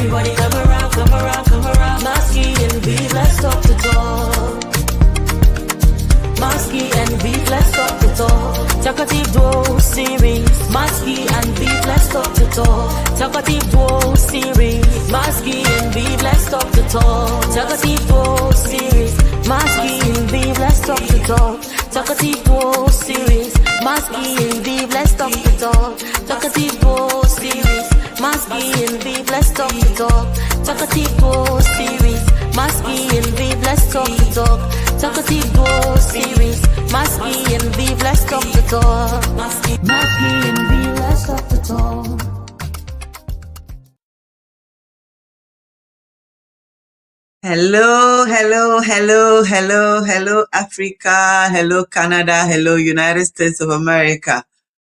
Everybody come around, come around, come around. Maski and beat, let's talk the talk. Maski and beat, let's talk the talk. Talkative Duo series. Maski and beat, let's talk the talk. Talkative Duo series. Maski and beat, let's talk the talk. Talkative Duo series. Maski and beat, let's talk the talk. Talkative Duo series. Maski and beat, let's talk the talk. Talkative Duo series. Maski and beat, let's talk the talk. Talkative Duo series. Maski and beat, let's talk the talk. Talkative Duo series. Maski and beat, let's talk the talk. Maski and beat, let's talk the talk. Hello, hello, hello, hello, hello, Africa, hello, Canada, hello, United States of America.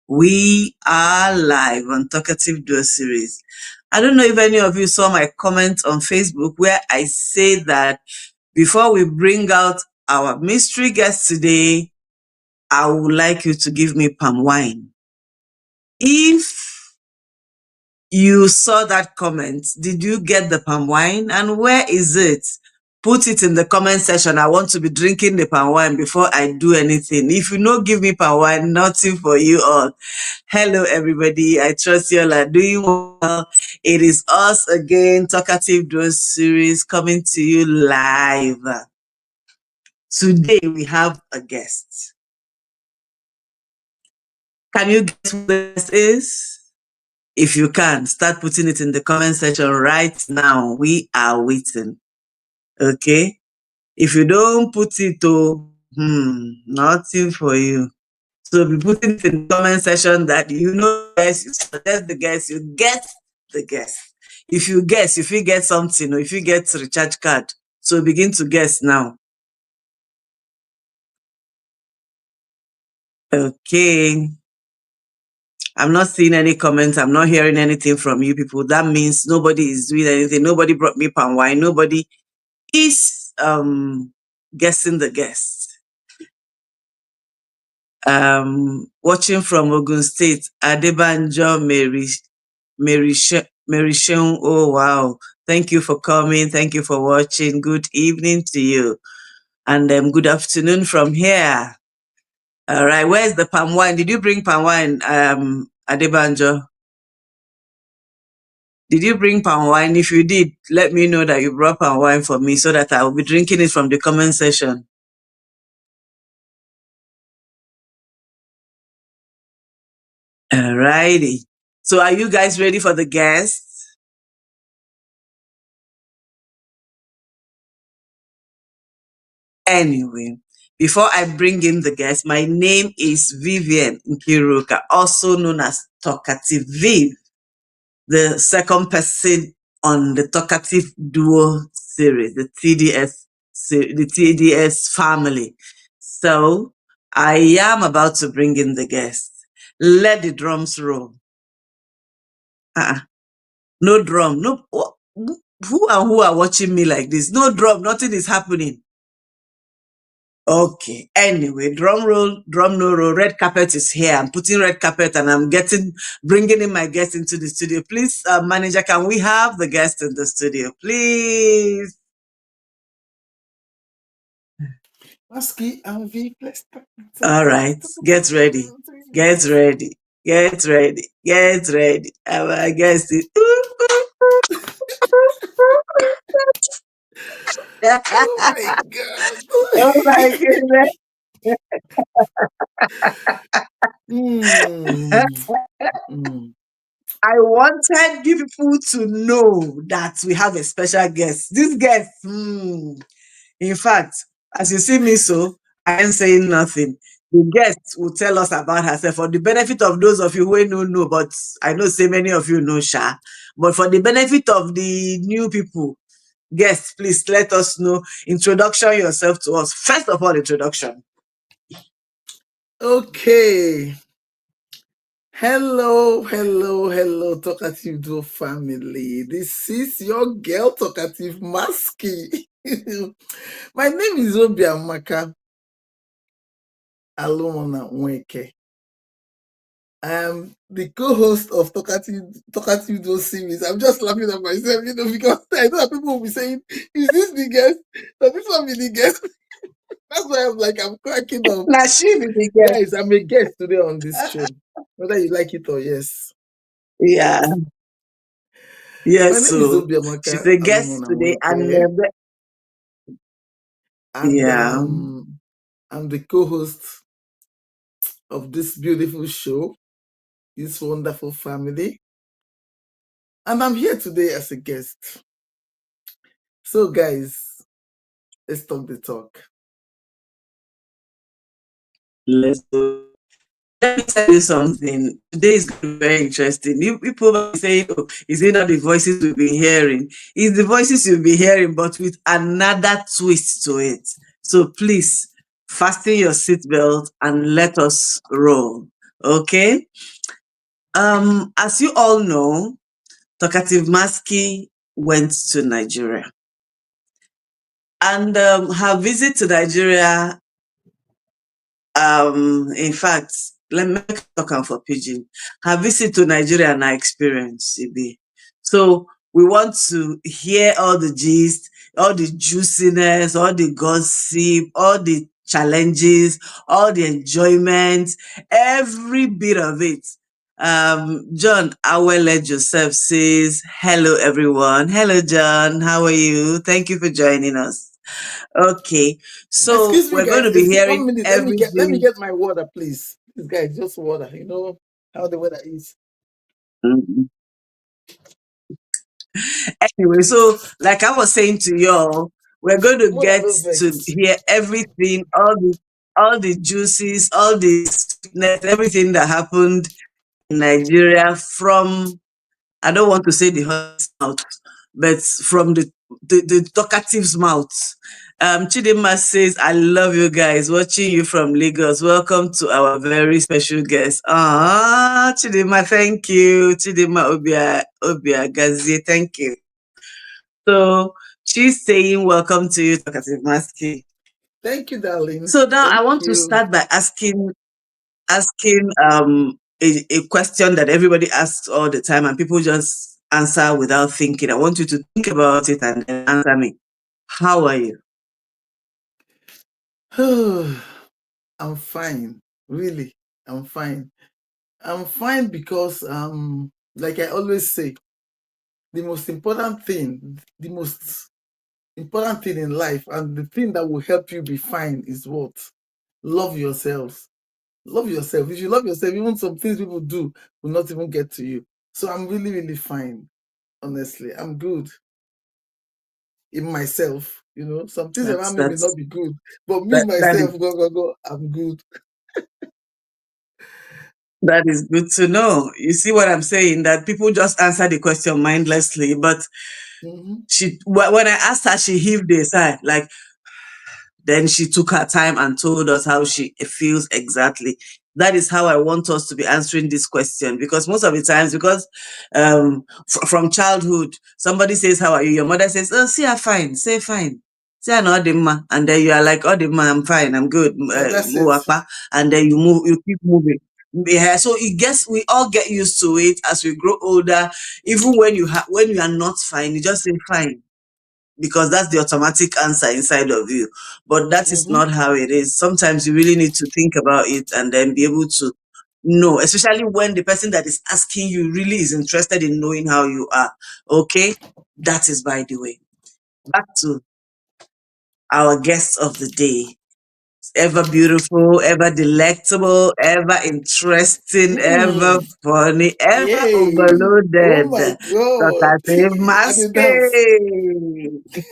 We are live on Talkative Duo series. I don't know if any of you saw my comment on Facebook where I say that before we bring out our mystery guest today, I would like you to give me palm wine. If you saw that comment, did you get the palm wine? And where is it? Put it in the comment section. I want to be drinking the palm wine before I do anything. If you no give me palm wine, nothing for you all. Hello, everybody. I trust you all are doing well. It is us again, Talkative Duo series, coming to you live. Today, we have a guest. Can you guess who this is? If you can, start putting it in the comment section right now. We are waiting. Okay? If you don't put it, nothing for you. So be putting it in the comment section that you know, guys, you suggest the guest, you get the guest. If you guess, if you get something, or if you get a recharge card, so begin to guess now. Okay. I'm not seeing any comments. I'm not hearing anything from you people. That means nobody is doing anything. Nobody brought me palm wine. Nobody is guessing the guest. Watching from Ogun State, Adebanjo Mary Sheung. Oh wow. Thank you for coming. Thank you for watching. Good evening to you. And good afternoon from here. All right, where's the palm wine? Did you bring palm wine, Adebanjo? Did you bring palm wine? If you did, let me know that you brought palm wine for me so that I will be drinking it from the comment section. All righty. So are you guys ready for the guest? Anyway, before I bring in the guest, my name is Vivian Nkiruka, also known as Talkative Viv, the second person on the Talkative Duo series, the TDS family. So I am about to bring in the guest. Let the drums roll. No drum. No. Who are watching me like this? No drum. Nothing is happening. Okay. Anyway, drum roll, drum no roll. Red carpet is here. I'm putting red carpet and I'm bringing in my guest into the studio. Please, manager, can we have the guest in the studio, please? Maski and V, let's talk. All right. Get ready. Get ready. Get ready. Get ready. Our guest is. Oh my God. Oh my goodness. I wanted you people to know that we have a special guest. This guest, in fact, as you see me so, I am saying nothing. The guest will tell us about herself for the benefit of those of you who don't know, but I know so many of you know Sha. But for the benefit of the new people, guest, please let us know. Introduction yourself to us. First of all, introduction. Okay. Hello, Talkative Duo family. This is your girl, Talkative Maski. My name is Obiamaka Alomona Nweke. I'm the co-host of Talkative Duo series. I'm just laughing at myself, because I know that people will be saying, "Is this the guest? Does this one be the guest?" That's why I'm cracking up. Now she be the guest. Guys, I'm a guest today on this show, whether you like it or yes. Yeah. My Yes, name is so she's Obiamaka a guest today, and Alomonamoke, and yeah, I'm the co-host of this beautiful show, this wonderful family, and I'm here today as a guest. So, guys, let's talk the talk. let's go. Let me tell you something. Today is going to be very interesting. You people might be saying, "Oh, is it not the voices we've been hearing?" It's the voices you'll be hearing, but with another twist to it. So please fasten your seatbelt and let us roll. Okay. As you all know, Talkative Maski went to Nigeria. And her visit to Nigeria, in fact, let me talk on for Pigeon. Her visit to Nigeria and her experience, Ibi. So we want to hear all the gist, all the juiciness, all the gossip, all the challenges, all the enjoyment, every bit of it. John Awele Joseph says, hello everyone. Hello, John. How are you? Thank you for joining us. Okay, so Excuse me, we're going guys. to be Excuse 1 hearing minute. Let me everything. get my water, please. Please, guys, just water. You know how the weather is. Mhm. Anyway, so like I was saying to y'all, we're going to Water get no to vex. hear everything, all the juices, all the sweetness, everything that happened in Nigeria from, I don't want to say the horse's mouth, but from the talkative's mouth. Chidima says, I love you guys, watching you from Lagos. Welcome to our very special guest. Ah, Chidima, thank you. Chidima Obia Gazi, thank you. So she's saying, welcome to you, Talkative Maski. Thank you, darling. So now I Thank want to you. start by asking a question that everybody asks all the time and people just answer without thinking. I want you to think about it and then answer me. How are you? I'm fine. Really, I'm fine. I'm fine because, like I always say, the most important thing in life, and the thing that will help you be fine is what? Love yourselves. Love yourself. If you love yourself, even some things people do will not even get to you. So I'm really, really fine. Honestly, I'm good in myself. Some things That's around me may that's not be good, but me that is myself, go, I'm good. that is good to know. You see what I'm saying? That people just answer the question mindlessly, but Mhm. when I asked her, she heaved a sigh, like. Then she took her time and told us how she feels exactly. That is how I want us to be answering this question, because most of the times, because from childhood, somebody says, "How are you?" Your mother says, "Oh, see, I'm fine. Say fine. Say I'm Odimma," and then you are like, "Odimma, I'm fine. I'm good." And that's it. And then you keep moving. Yeah, so we all get used to it as we grow older. Even when you are not fine, you just say fine, because that's the automatic answer inside of you. But that is Mhm. not how it is. Sometimes you really need to think about it and then be able to know, especially when the person that is asking you really is interested in knowing how you are. Okay? That is by the way. Back to our guest of the day. Ever beautiful, ever delectable, ever interesting, ever Mm. funny, ever Yay! Oh overloaded. my God! Talkative I did dance. Maske.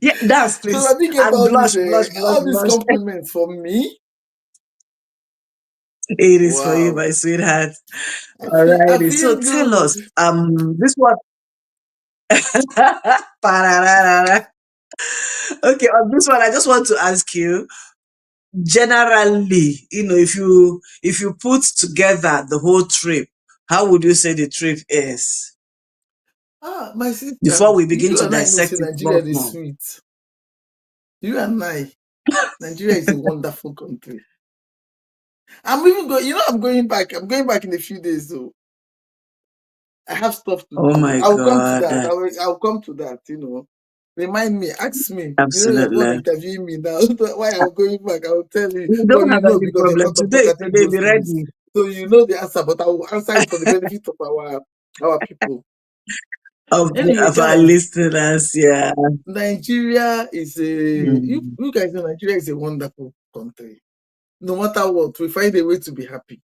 Yeah, dance, So please. I did get And blush, blush, blush, all these blush. compliments from me. It is for you, Wow! my sweetheart. All I righty. feel So tell us, good. this one. Pararara. Okay, on this one, I just want to ask you, generally, if you put together the whole trip, how would you say the trip is? My sister, Before we begin you to and I know say dissect it Nigeria more is more. sweet. You and I, Nigeria is a wonderful country. I'm even going, I'm going back. I'm going back in a few days, though. I have stuff to Oh do. my I'll come to that. God. I'll come to that. Remind me, ask me. You're the one Absolutely. interviewing me now. Why I'm going back, I'll tell you. You But don't have any because you're problem. part of Today, talkative today, be groceries. ready. So you know the answer, but I will answer it for the benefit of our people. Anyway, Of our guys, listeners, yeah. Nigeria is Mm. you guys know Nigeria is a wonderful country. No matter what, we find a way to be happy.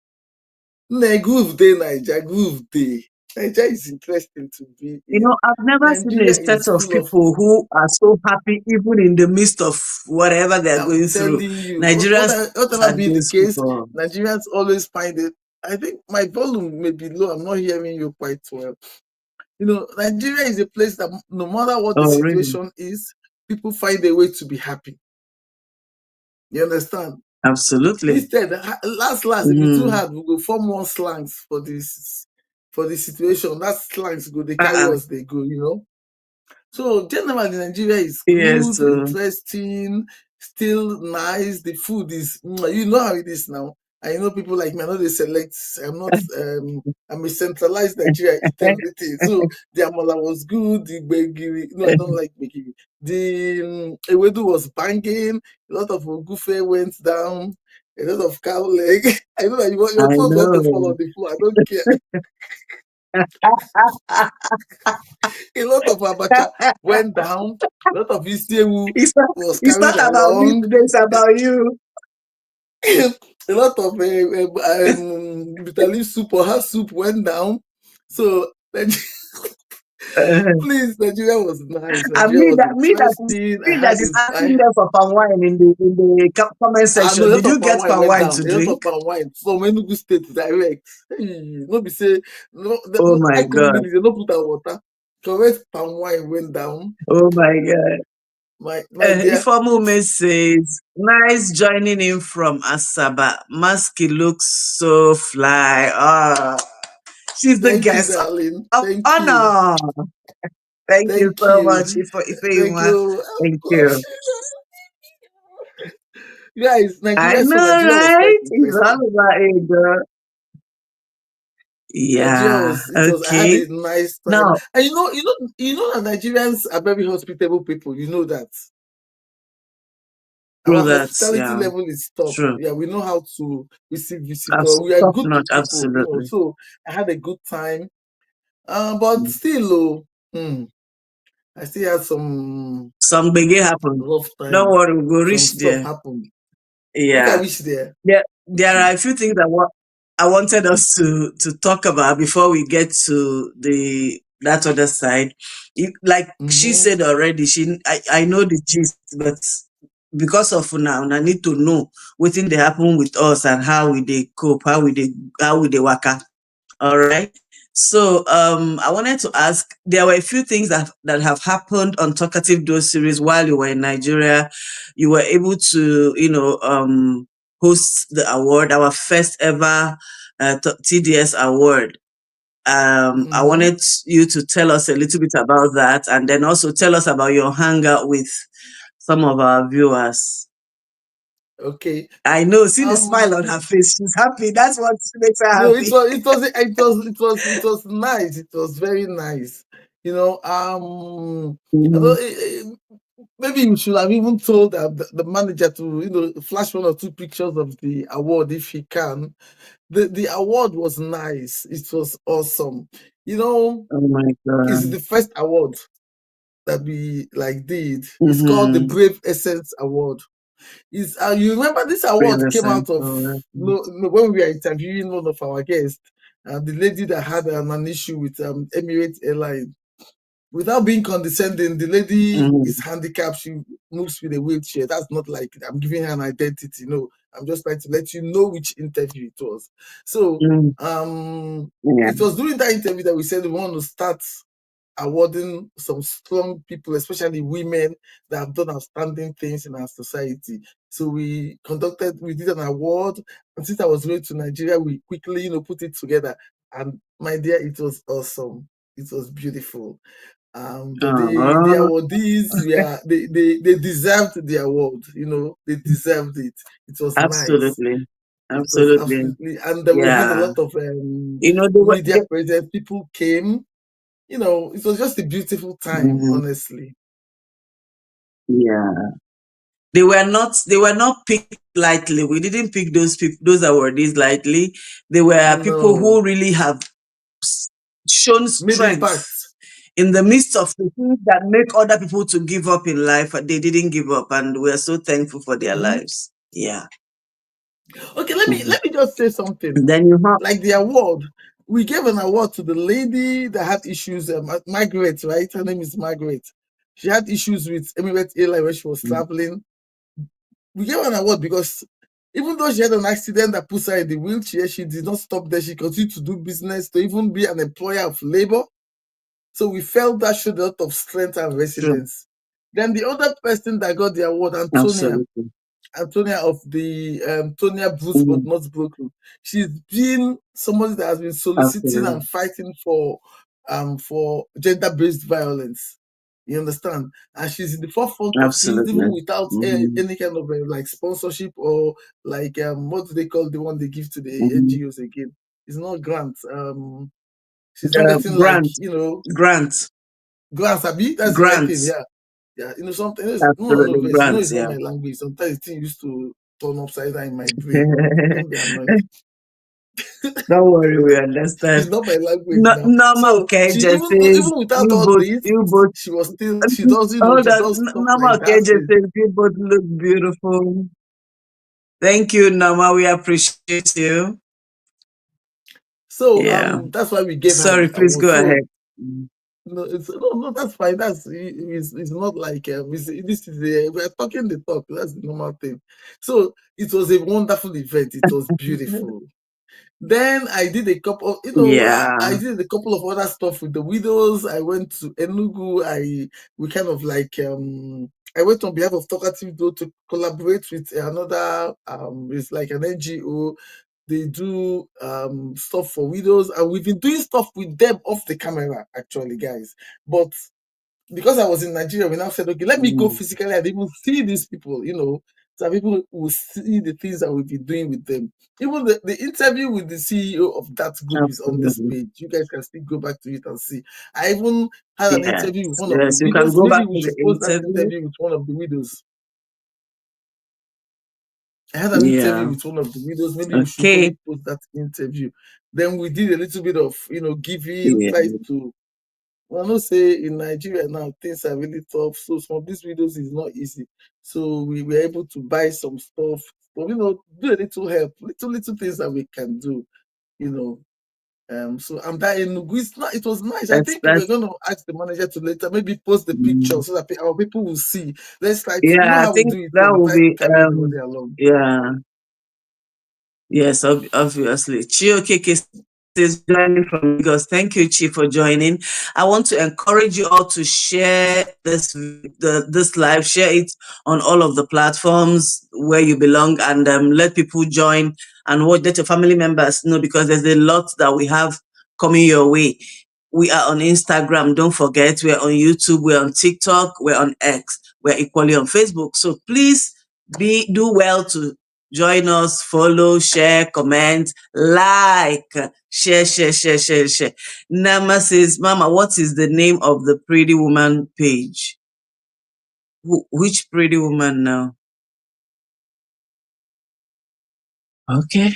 Groove day, Nigeria, groove day. Nigeria is interesting to be You in. know, I've never seen a Nigeria set is of full of, people who are so happy even in the midst of whatever they're I'm going through. telling you, Nigerians whatever are be the those case, people. Nigerians always find it. I think my volume may be low. I'm not hearing you quite well. Nigeria is a place that no matter what the Oh, really? situation is, people find a way to be happy. You understand? Absolutely. Instead, last, if it's too Mm-hmm. hard, we go form one slangs for the situation. That slangs go, they carry Uh-uh. us, they go. So generally, Nigeria is Yes. good, interesting, still nice. The food is, you know how it is now. I know people like me. I know they select. I'm not. I'm a centralized Nigeria. Eat everything. So the amala was good. The gbegiri. No, I don't like gbegiri. The ewedu was banging. A lot of ogufe went down. A lot of cow leg. I know that your I thoughts want to fall know. on the floor. I don't care. A lot of abacha went down. A lot of isiewu It's not, was it's carried not about me along. today, it's about you. A lot of bitter leaf soup or hot soup went down. So please, Nigeria was nice. And Nigeria was interesting. me that is asking them for palm wine in the comment I know section. a Did lot you of palm get wine palm went wine down. to A lot of drink? palm wine from Enugu State direct. Hey, no be say no. Oh my I couldn't God. mean they no put out water. Correct palm wine went down. Oh my God. My dear. Ifomume says, nice joining in from Asaba. Maski looks so fly. Ah, she's the Thank you, guest darling. of Thank you. honor. Thank you Thank so much, you. Thank Ifeyuma. you. Thank you. Guys, I know, Nigeria was quite right? It's interesting. all about it, girl. Nigeria Yeah. I had Okay. a nice time. Now, And that Nigerians are very hospitable people. You know that. Our through that, hospitality yeah. level is top. True. Yeah, we know how to receive visitors. We are Top good notch, people. absolutely. So I had a good time. But still, I still had some Some big happen. rough Don't time. worry, we'll go Some reach stuff there. happened. Make I Yeah. reach there. There are a few things I wanted us to talk about before we get to that other side. Like she Mm-hmm. said already, I know the gist, but because of now, I need to know what thing they happen with us and how we they cope, how we they work out. All right. So I wanted to ask, there were a few things that have happened on Talkative Dose series while you were in Nigeria. You were able to, host the award, our first ever TDS award. I Mm-hmm. wanted you to tell us a little bit about that and then also tell us about your hangout with some of our viewers. Okay. I know, see the smile on Um her face. She's happy. That's what makes her No, it happy. was it was it was it was it was nice. It was very nice. You know, I Mhm. don't, maybe you should have even told the manager to flash one or two pictures of the award if he can. The award was nice. It was awesome. Oh my It's God. the first award that we did. It's called the Mm-hmm. Brave Essence Award. Is you remember this award Previous came and out of forward. no, when we were interviewing one of our guests, the lady that had an issue with Emirates Airline. Without being condescending, the lady Mm-hmm. is handicapped. She moves with a wheelchair. That's not like I'm giving her an identity. No, I'm just trying to let you know which interview it was. So Mm-hmm. Yeah. it was during that interview that we said we want to start awarding some strong people, especially women that have done outstanding things in our society. So we did an award, and since I was going to Nigeria, we quickly, put it together. And my dear, it was awesome. It was beautiful. The Oh, awardees they deserved the award. They deserved it. It was nice. absolutely. It was Absolutely. absolutely, and then we had a Yeah. lot of You know, media presence. People came. It was just a beautiful time, Mhm. honestly. Yeah. They were not picked lightly. We didn't pick those people, those awardees lightly. They were people No, who really have shown made impact. strength in the midst of the things that make other people to give up in life. They didn't give up, and we are so thankful for their Mhm. lives. Yeah. Okay, let me Mhm. let me just say something. Then you have Like the award, we gave an award to the lady that had issues. Margaret, right? Her name is Margaret. She had issues with Emirates Airline when she was traveling. We gave her an award because even though she had an accident that puts her in the wheelchair, she did not stop there. She continued to do business, to even be an employer of labor. So we felt that showed a lot of strength and true. resilience. Then the other person that got the award, Antonia. Absolutely. Antonia of the Tonia Boots but Mhm. not broken. She's been somebody that has been soliciting Absolutely. and fighting for gender-based violence. You understand? And she's in the forefront of things, even Absolutely. without Mhm. any kind of like sponsorship or like what do they call the one they give to the Mhm. NGOs again? It's not grants. She's not getting like Grant. grants. Abi, that's the right thing. Grant. Yeah. Yeah, something else. No, Absolutely. verse. Grant. It's not Yeah. my language. Sometimes it used to turn upside down in my brain. Don't be annoyed. Don't worry, we It's understand. not my language No, now. Norma So she Okeje even says without all this, you both. she was still she does Hold she on, does stuff Norma like Okeje dancing. says you both look beautiful. Thank you, Norma. We appreciate you. So Yeah. that's why we gave her Sorry, the please award. go So ahead. Mm. no, no, that's fine. It's not like this is we're talking the talk. That's the normal thing. So it was a wonderful event. It was beautiful. Then I did a couple, I Yeah. did a couple of other stuff with the widows. I went to Enugu. We kind of like, I went on behalf of Talkative Do to collaborate with another, it's like an NGO. They do stuff for widows, and we've been doing stuff with them off the camera, actually, guys. But because I was in Nigeria, we now said, okay, let me go Mm. physically and even see these people, so that people will see the things that we've been doing with them. Even the interview with the CEO of that group is on this Absolutely. page. You guys can still go back to it and see. I even had an Yes. interview with one of the Yes. You can widows. go Maybe back we to the should post that interview. interview with one of the widows. I had an interview Yeah. with one of the widows. Maybe we should Okay. probably post that interview. Then we did a little bit of, giving, Yeah. try to I know say in Nigeria now things are really tough. So some of these videos is not easy. So we were able to buy some stuff, but do a little help, little things that we can do, you know. So I'm that in it's not it was nice. I think we're That's gonna ask the manager to later maybe post the picture mm. so that our people will see. Let's try to Yeah, I how we think do it that here. We will try to be carry everybody along. yeah. Yes, obviously. Chiokeke says joining from Lagos. Thank you, Chi, for joining. I want to encourage you all to share this live, share it on all of the platforms where you belong, and let people join and let your family members know, because there's a lot that we have coming your way. We are on Instagram. Don't forget, we're on YouTube, we're on TikTok, we're on X, we're equally on Facebook. So please do well to join us, follow, share, comment, like, share. Nama says, Mama, what is the name of the Pretty Woman page? Which Pretty Woman now? Okay.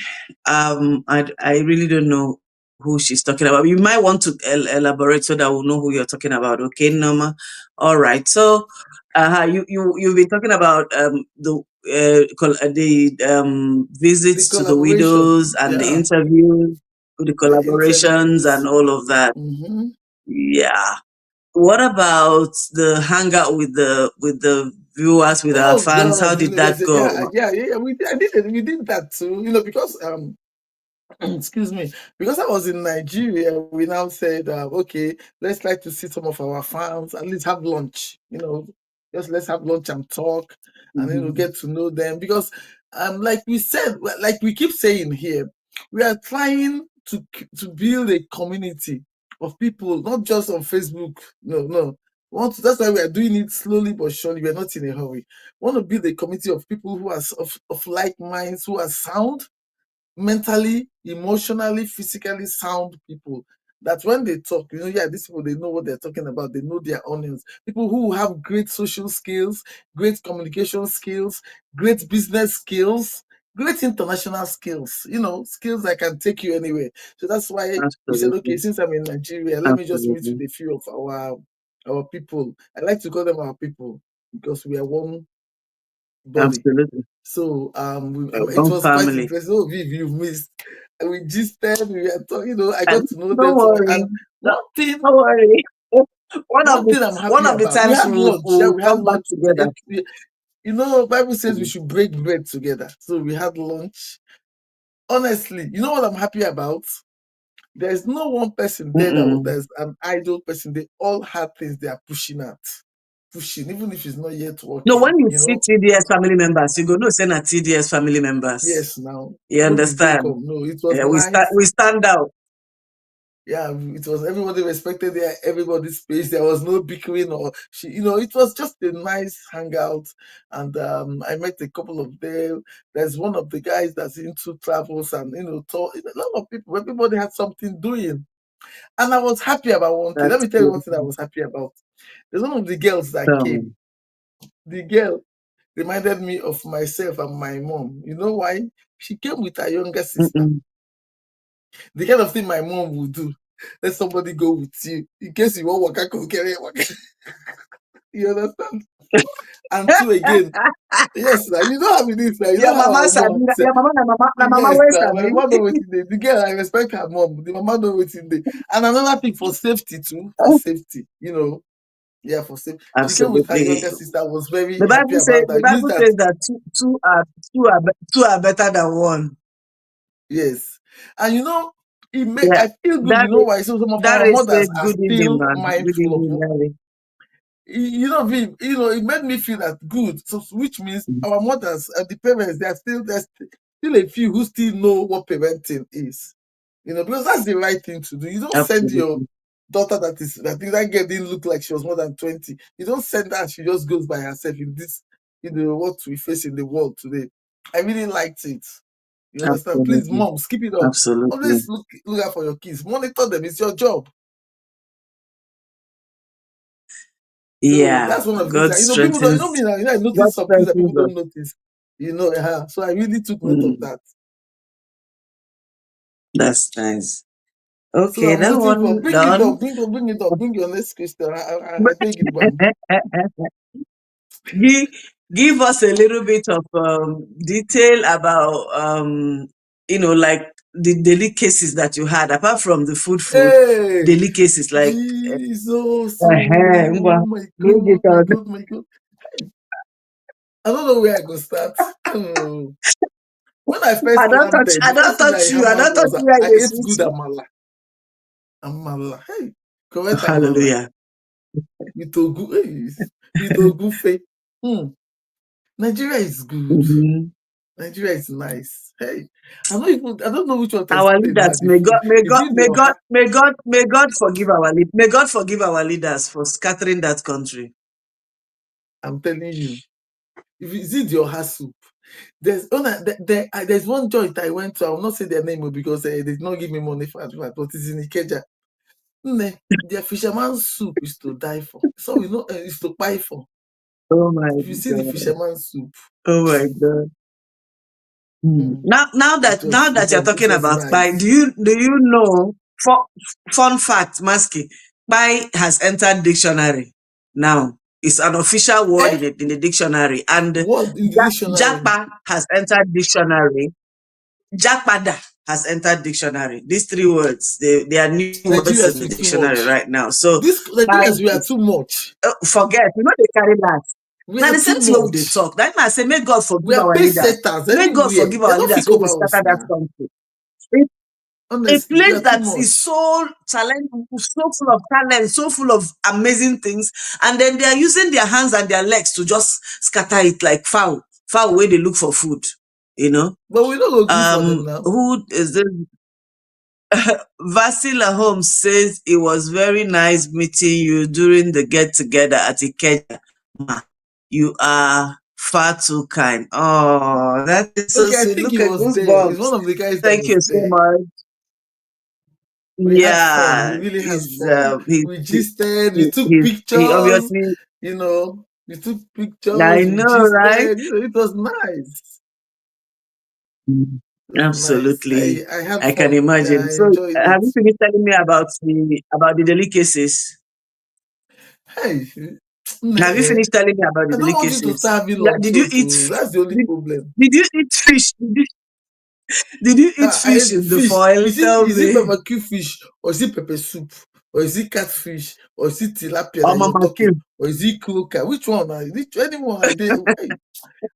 I really don't know who she's talking about. You might want to elaborate so that we'll know who you're talking about. Okay, Norma. All right. So, you've been talking about the The visits to the collaboration, widows and the yeah, interviews, the the collaborations and interviews. all of that. Hmm. Yeah. What about the hangout with the viewers, with our Oh fans? How God, did that go? yeah. We did that too. Because excuse me, because I was in Nigeria, we now said, okay, let's try to see some of our fans, at least have lunch. Just let's have lunch and talk, and Mhm. get to know them. Because, like we said, like we keep saying here, we are trying to build a community of people, not just on Facebook. No. That's why we are doing it slowly but surely. We are not in a hurry. We want to build a community of people who are of like minds, who are sound, mentally, emotionally, physically sound people. That when they talk, these people, they know what they're talking about. They know their onions. People who have great social skills, great communication skills, great business skills, great international skills, skills that can take you anywhere. So that's why we said, okay, Absolutely. since I'm in Nigeria, let me just meet with Absolutely. a few of our people. I like to call them our people because we are one body. Absolutely. So it One was quite family. interesting. Oh, Viv, you've missed. And we gisted, we were talking, I And got to know don't them. So, worry. and Don't, one thing, don't worry. One of one the thing I'm one happy of the about, we times had lunch. Yeah, we'll we had come back lunch. together. Bible says we should break bread together. So we had lunch. Honestly, you know what I'm happy about? There's no one person there Mm-mm. there's an idle person. They all have things they are pushing at. Pushing, even if it's not yet No, working, when you see TDS family members, you go no send at TDS family members. Yes, now. You No be joke. understand? No, it was We nice. stand out. Yeah, it was everybody respected everybody's space. There was no bickering it was just a nice hangout. And I met a couple of them. There's one of the guys that's into travels and talk, a lot of people, everybody had something doing. And I was happy about one thing. Let That's me tell you one thing I beautiful. was happy about. There's one of the girls that Tell me. came. The girl reminded me of myself and my mom. You know why? She came with her younger sister. Mm-mm. The kind of thing my mom would do. Let somebody go with you in case you want waka go carry waka. You understand? And two again, yes, now you know how it is now. You know Your how mama our sabi. mom said. Your mama, na mama Yes, where now my sabi. mama know wetin dey. The girl, I respect her mom. The mama know wetin dey. And another thing for safety too, for safety, yeah, for safety. She came with her Absolutely. younger sister. I was very happy about The that. It means Bible that says that two are better than one. yes, and Yeah. I feel good. That You know why? So some of that our is mothers said, are good evening, still man. Good mindful of evening, Larry. Viv, it made me feel that good. So, which means our mothers and the parents, there's still a few who still know what parenting is. Because that's the right thing to do. You don't send your Absolutely. daughter that girl didn't look like she was more than 20. You don't send her, she just goes by herself in this, what we face in the world today. I really liked it. You understand? Please, Absolutely. mom, skip it up. Absolutely. Always look out for your kids. Monitor them. It's your job. So Yeah. that's one of the things God that, people don't, me strengthens. now, I God notice some things that people strengthens us. don't notice. So I really took note of Mm, that. that's nice. So Okay, I'm that waiting for one bring it done. up, bring it up, bring your next question. I take it back. give, give us a little bit of detail about like the delicacies that you had apart from the food Hey, delicacies like Jesus, ngwa, oh my bring it God, my on. God, my God. I don't know where I go start. When I first landed, the first thing I I hammered don't touch was you where I they ate sweet good you. amala. Amala, hey, correct amala Hallelujah. with ogu, hey, with ogufe. Nigeria is good. Mhm. Nigeria is nice. Hey, I don't know which one to Our explain now. leaders, The food. Is it your heart? may God forgive our leaders for scattering that country. I'm telling you. If is it your heart soup? There's one joint I went to. I will not say their name because they did not give me money for advert, but it's in Ikeja. Their fisherman's soup is to die for. So is to buy for. Oh my If you see the God. fisherman's soup, Oh my God. hmm, Now that you're it talking was about Pai, nice. do you know fun fact, Maski, Pai has entered dictionary now. It's an official word Eh? in the dictionary. And What in the dictionary? Japa has entered dictionary. Japada has entered dictionary. These three words, they are new words in Nigerians the is too dictionary much. right now. So This Pai Nigerians we are is too much. forget, they carry that. We Now are the too same thing we they much. talk. That mean I say, may God We forgive are our pace leaders. setters May God everywhere. forgive They our don't leaders think when we over us scatter that now. country. A Honestly, we place are too that is much. so talent, so full of talent, so full of amazing things, and then they are using their hands and their legs to just scatter it like fowl where they look for food. You know, But we don't go gree for them now. who is this? Vasila Holmes says it was very nice meeting you during the get together at Ikeja. Ma, you are Far too kind. Oh, that is so Okay, I sweet. think Look he at was there. He's one goosebumps. of the guys that Thank was you so there. much. We had fun. We Yeah, really had he's fun. We gisted. We took he pictures. obviously. You know, we took I pictures. We know, right? gisted. You know, it was nice. Mm, It was nice. absolutely. I had I can fun. Yeah, imagine. I So, enjoyed have it. you finished telling me about the delicacies? Hey, Have you nah, finished telling me about the I don't want you to delicacies? start having Yeah, long did you throat eat? too. That's the only Did, problem. did you eat fish? Did you eat I fish ate in the fish. foil? Tell Is it me. barbecue fish or is it pepper soup or is it catfish or is it tilapia Oh, that you're Mama talking Kim. or is it croaker? Which one? Which anyone?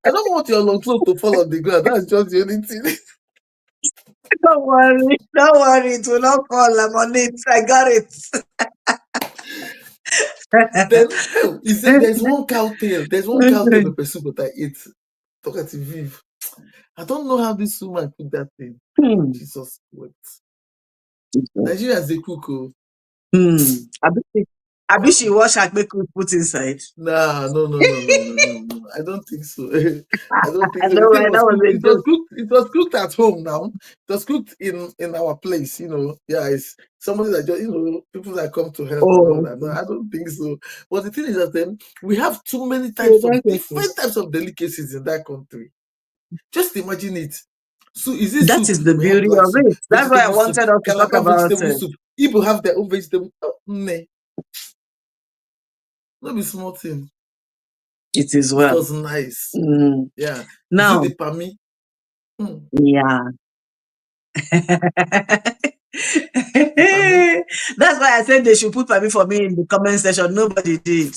I don't want your long throat to fall on the ground. That's just the only thing. Don't worry. Don't worry. It will not fall. I'm on it. I got it. Then he said there's one cow tail. There's one cow tail pepper soup that I ate. Talkative Viv. I don't know how this woman cooked that thing. Hmm. Jesus wept. Nigerians they cook. Oh. I bet she wash her make put inside. Nah, no. I don't think so. I don't think I so. The know, thing right? was That was cooked. a joke. It was cooked at home now. It was cooked in our place, you know. Yeah, it's somebody that just, you know, people that come to help and all Oh, that. No, I don't think so. But the thing is that then we have too many so types of that's okay. different types of delicacies in that country. Just imagine it. So is it That soup? is the We have beauty black of soup, it. That's why I vegetable soup, wanted us to talk Calabar about vegetable it. soup. People have their own vegetable. Oh, meh. Not be small thing. It is It well. was nice. Mm. Yeah. Is it Now, the pami? Hmm. yeah. The pami. That's why I said they should put Pami for me in the comment section. Nobody did.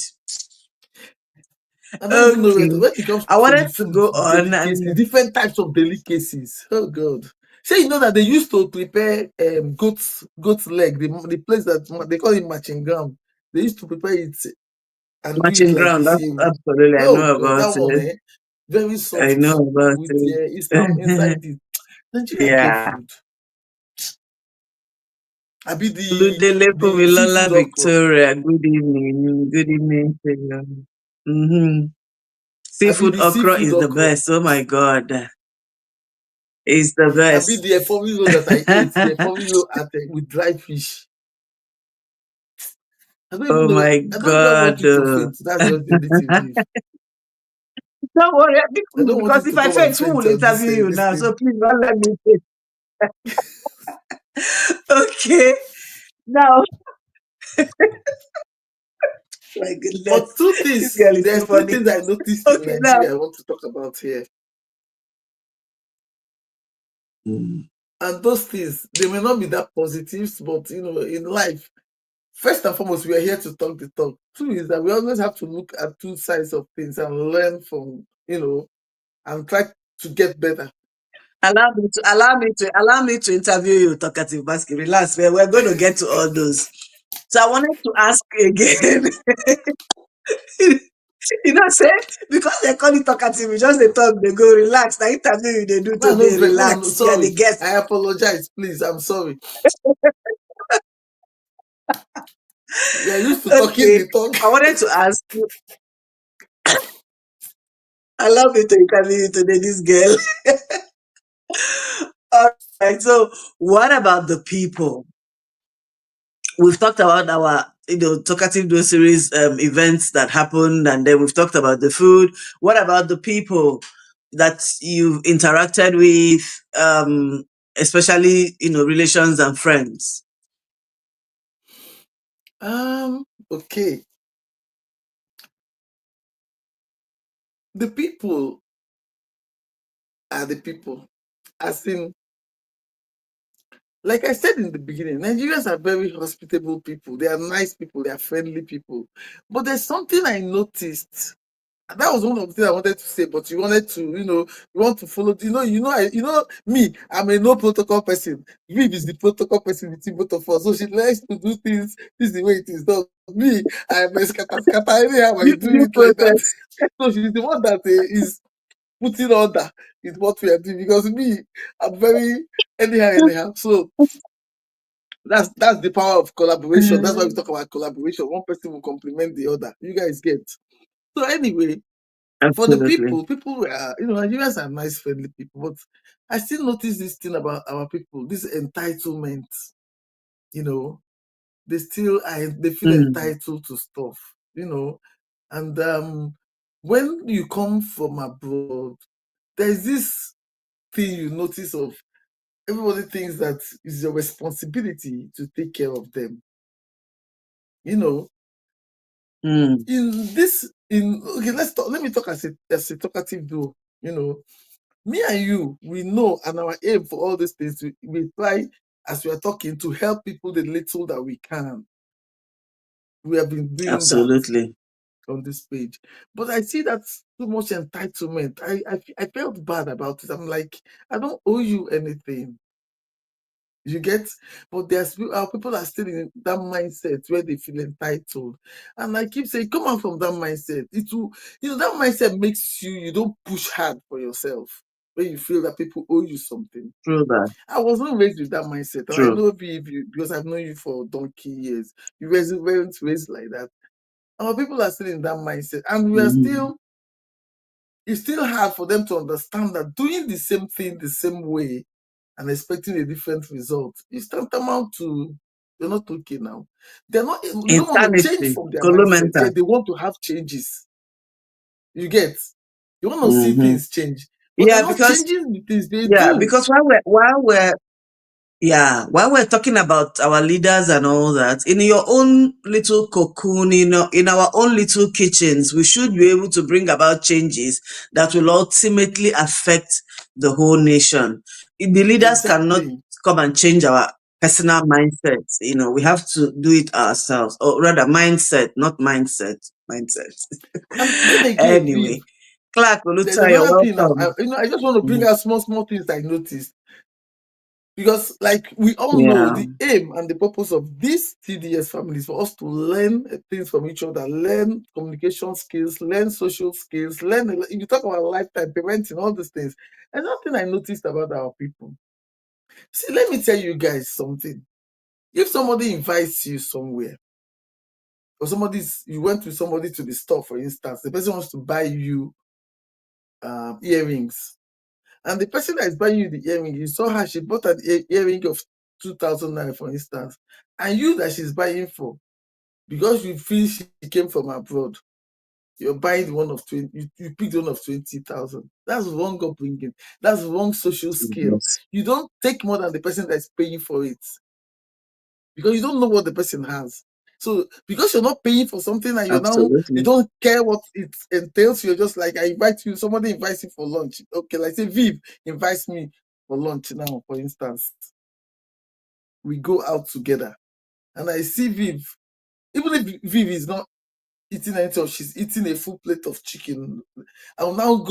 I don't even know Okay. when it comes I to wanted the to food, go on delicacies, and different types of delicacies. Oh God. Say you know that they used to prepare goat's leg, the place that they call it matching ground. They used to prepare it and do it matching like ground. this. Absolutely. I Oh know God, about that one, it. eh? Very I soft know about with Islam inside it. it. Nigeria get Yeah. food. I be Ludele the Fumilola seafood okra. Victoria. Good evening. Good evening to you. Mm-hmm. I be Seafood the okra seafood is the okra. best. Oh my God. It's the I be best. the efomiro that I ate, the efomiro with dry fish. I don't even Oh know. my I don't just want God. you to faint. That's just the only thing, Viv. Don't worry, I don't want you because if to I come and faint, who faint will on this interview you this now? thing. So please don't let me faint. Okay. Now, my But goodness. two This things. girl is too There's two funny. things I noticed in Okay, now. Nigeria I want to talk about here. Mm. And those things, they may not be that positive, but you know, in life, first and foremost, we are here to talk the talk. Two is that we always have to look at two sides of things and learn from, you know, and try to get better. Allow me to interview you, Talkative Basket. Relax, we're going to get to all those. So I wanted to ask again. You know, say because they call it talkative, we just they talk, they go relax. The interview they do Man, no, today, man, relax. Yeah, the sorry. guest. I apologize, please. I'm sorry. We are used to talking Okay. the talk. I wanted to ask you, I love you to interview you today, this girl. All right. So what about the people? We've talked about our talkative duo series events that happened, and then we've talked about the food. What about the people that you've interacted with, especially relations and friends? Okay. The people are the people. As in, like I said in the beginning, Nigerians are very hospitable people. They are nice people. They are friendly people. But there's something I noticed. And that was one of the things I wanted to say, but you wanted to, you want to follow. Me. I'm a no protocol person. Viv is the protocol person between both of us. So she likes to do things. This is the way it is done. Me, I'm a scatter, scatter. Anyhow, I do Due it like that. process. So she's the one that is putting order in what we are doing because me, I'm very anyhow. So that's the power of collaboration. That's why we talk about collaboration. One person will complement the other. You guys get. So anyway, For the Absolutely. people were, Nigerians are nice, friendly people, but I still notice this thing about our people, this entitlement. You know, they feel Mm. entitled to stuff. And when you come from abroad, there's this thing you notice of everybody thinks that it's your responsibility to take care of them. You know, Mm. okay, let me talk as a talkative duo. You know, me and you, we know, and our aim for all these things, we try as we are talking to help people the little that we can. We have been doing that Absolutely. on this page, but I see that too much entitlement. I felt bad about it. I'm like, I don't owe you anything. You get, but our people are still in that mindset where they feel entitled, and I keep saying, come out from that mindset. It will, that mindset makes you don't push hard for yourself when you feel that people owe you something. True that. I was not raised with that mindset, and I True. know because I've known you for donkey years. Weren't raised like that. Our people are still in that mindset, and Mhm. it's still hard for them to understand that doing the same thing the same way and expecting a different result is tantamount to you're not okay now. They're not. They don't want to change Insanity. from their mindset. Colomenta. Yeah, they want to have changes. You get. They want to see Hmm. things change, but they're Yeah, not because changing the things they yeah, do. because while we're talking about our leaders and all that, in your own little cocoon, in our own little kitchens, we should be able to bring about changes that will ultimately affect the whole nation. The leaders cannot Exactly. come and change our personal mindsets. We have to do it ourselves, or rather, mindset. And then again, Anyway, Clark there's Oluta, you're another thing now. welcome. I just want to bring Mhm. out small things I noticed. Because, like we all know, Yeah, the aim and the purpose of this TDS family is for us to learn things from each other, learn communication skills, learn social skills, if you talk about lifetime parenting, all these things. And nothing I noticed about our people. See, let me tell you guys something. If somebody invites you somewhere, or you went with somebody to the store, for instance, the person wants to buy you earrings. And the person that is buying you the earring, you saw her, she bought an earring of 2,000 naira, for instance, and you that she's buying for, because you feel she came from abroad, you're buying the one of 20, you pick the one of 20,000. That's wrong upbringing. That's wrong social skill. yes, You don't take more than the person that's paying for it because you don't know what the person has. So because you're not paying for something and you absolutely. don't care what it entails, you're just like, somebody invites you for lunch. Okay, like say Viv invites me for lunch now, for instance. We go out together and I see Viv, even if Viv is not eating anything or she's eating a full plate of chicken, I'll now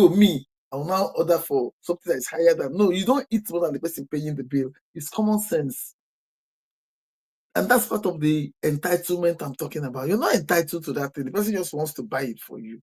I'll now order for something that is higher than. No, you don't eat more than the person paying the bill. It's common sense. And that's part of the entitlement I'm talking about. You're not entitled to that thing. The person just wants to buy it for you.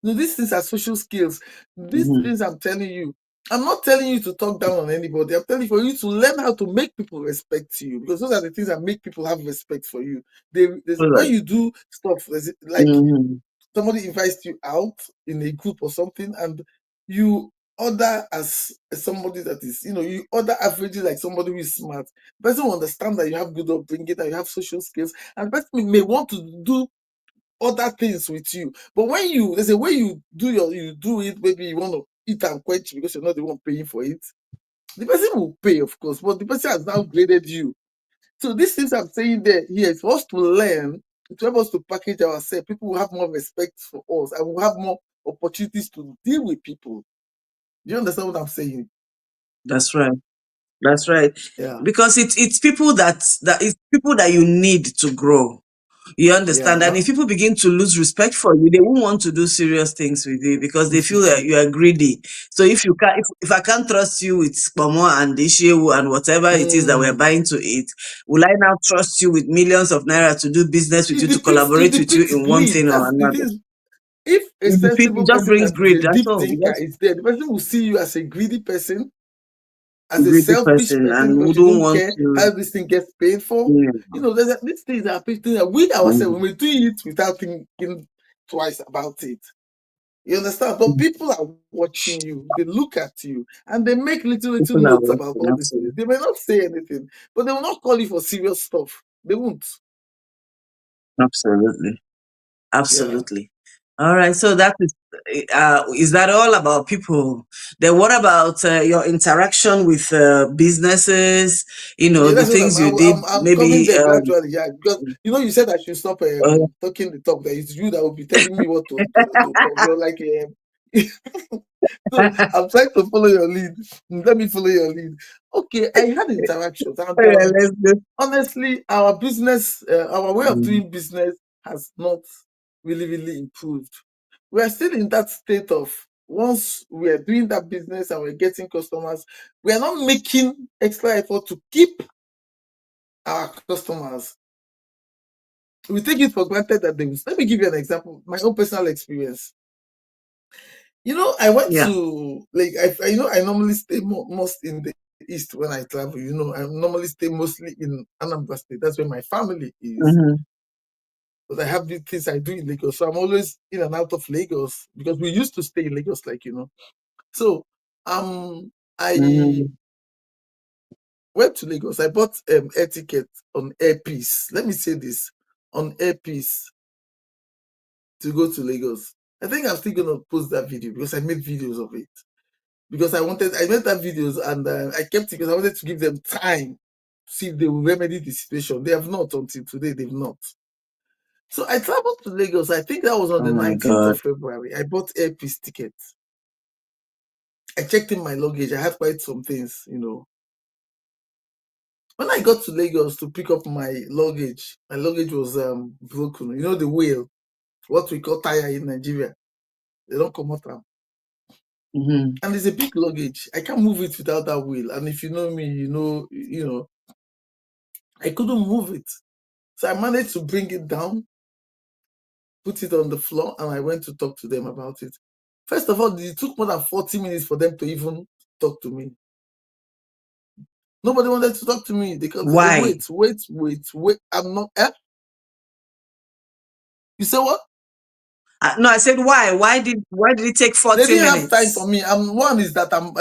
These things are social skills. These Mhm. things I'm telling you, I'm not telling you to talk down on anybody. I'm telling you for you to learn how to make people respect you, because those are the things that make people have respect for you. When Right. you do stuff, like Mhm. somebody invites you out in a group or something, and you order as somebody that is, you order averagely like somebody who is smart. The person will understand that you have good upbringing, that you have social skills, and the person may want to do other things with you. But there's a way you do it, maybe you want to eat and quench because you're not the one paying for it. The person will pay, of course, but the person has now graded you. So these things I'm saying here is for us to learn, to help us to package ourselves. People will have more respect for us and will have more opportunities to deal with people. Do you understand what I'm saying? That's right. That's right. Yeah. Because it's people that it's people that you need to grow. You understand? And Yeah. if people begin to lose respect for you, they won't want to do serious things with you because they feel that you are greedy. So if I can't trust you with Pomo and Ishewu and whatever it is that we're Mm. buying to eat, will I now trust you with millions of naira to do business with It you, to it collaborate with you depicts in one greed. thing or That's the another? thing. If a It sensible just person brings that is greed. a That's deep all. thinker is there, the person will see you as a greedy person, A as a greedy selfish person person, and we because you don't don't want care to. how this thing gets paid for. Yeah. These things are things that we ourselves, Mhm. we may do it without thinking twice about it. You understand? But people are watching you. They look at you and they make little People are notes about watching, all these things. absolutely. They may not say anything, but they will not call you for serious stuff. They won't. Absolutely. Yeah. Absolutely. All right. So that is that all about people? Then what about your interaction with businesses? You know, Yeah, the that's what things you did, I'm coming maybe. there gradually. Yeah, because you said I should stop Uh, talking the talk. That it's you that will be telling me what to talk. You're like, so I'm trying to follow your lead. Let me follow your lead. Okay, I had interactions, and yeah, let's go. honestly, our business, our way of Mm, doing business has not really improved. We are still in that state of once we are doing that business and we're getting customers, we are not making extra effort to keep our customers. We take it for granted that they will. Let me give you an example. My own personal experience. I went yeah. to like I normally stay most in the east when I travel. I normally stay mostly in Anambra State. That's where my family is. Hmm. But I have the things I do in Lagos, so I'm always in and out of Lagos because we used to stay in Lagos, So I Hmm. went to Lagos. I bought air ticket on Airpeace. Let me say this on Airpeace to go to Lagos. I think I'm still gonna post that video because I made videos of it. Because I made that videos and I kept it because I wanted to give them time to see if they will remedy the situation. They have not until today, they've not. So I traveled to Lagos. I think that was on Oh the my 19th of God. February. I bought Airpeace tickets. I checked in my luggage. I had quite some things. When I got to Lagos to pick up my luggage was broken. You know the wheel, what we call tire in Nigeria. They don't come out. Hmm. And it's a big luggage. I can't move it without that wheel. And if you know me, I couldn't move it. So I managed to bring it down, put it on the floor, and I went to talk to them about it. First of all, it took more than 40 minutes for them to even talk to me. Nobody wanted to talk to me. They could say, Why? wait. I'm not. You say what? No, I said why? Why did it take They 40 didn't have time for minutes? me. One is that some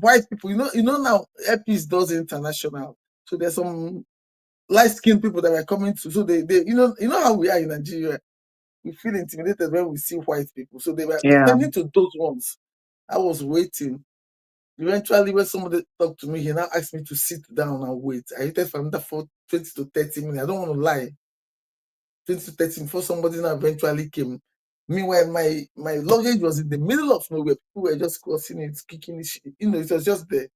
white people. Now Airpeace does international. So there's some light-skinned people that were coming to. So they how we are in Nigeria. We feel intimidated when we see white people. So they were Yeah. attending to those ones. I was waiting. Eventually, when somebody talked to me, he now asked me to sit down and wait. I waited for another 20 to 30 minutes. I don't want to lie. 20 to 30 minutes before somebody now eventually came. Meanwhile, my luggage was in the middle of nowhere. People were just crossing it, kicking it. It was just there.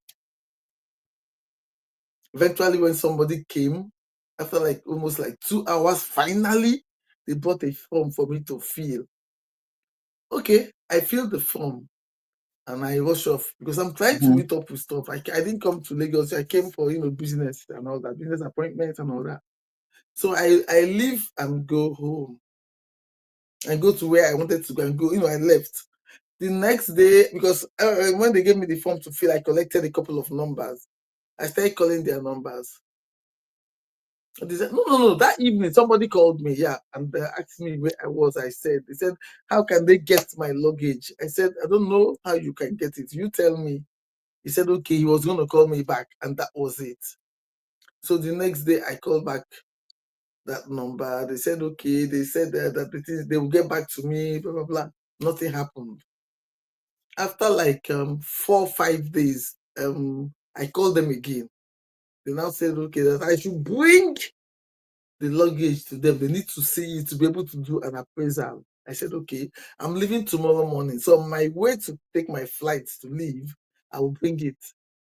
Eventually, when somebody came, after almost 2 hours, finally, they brought a form for me to fill. Okay, I filled the form and I rush off because I'm trying to Hmm. meet up with stuff. I didn't come to Lagos. I came for business and all that, business appointments and all that. So I leave and go home and go to where I wanted to go and go. I left. The next day, because when they gave me the form to fill, I collected a couple of numbers. I started calling their numbers. They said, no. That evening, somebody called me, yeah, and asked me where I was. They said, how can they get my luggage? I said, I don't know how you can get it. You tell me. He said, okay, he was going to call me back, and that was it. So the next day, I called back that number. They said, okay. They said that they will get back to me, blah, blah, blah. Nothing happened. After 4 or 5 days, I called them again. They now said, okay, that I should bring the luggage to them. They need to see it to be able to do an appraisal. I said, okay, I'm leaving tomorrow morning. So on my way to take my flight to leave, I will bring it.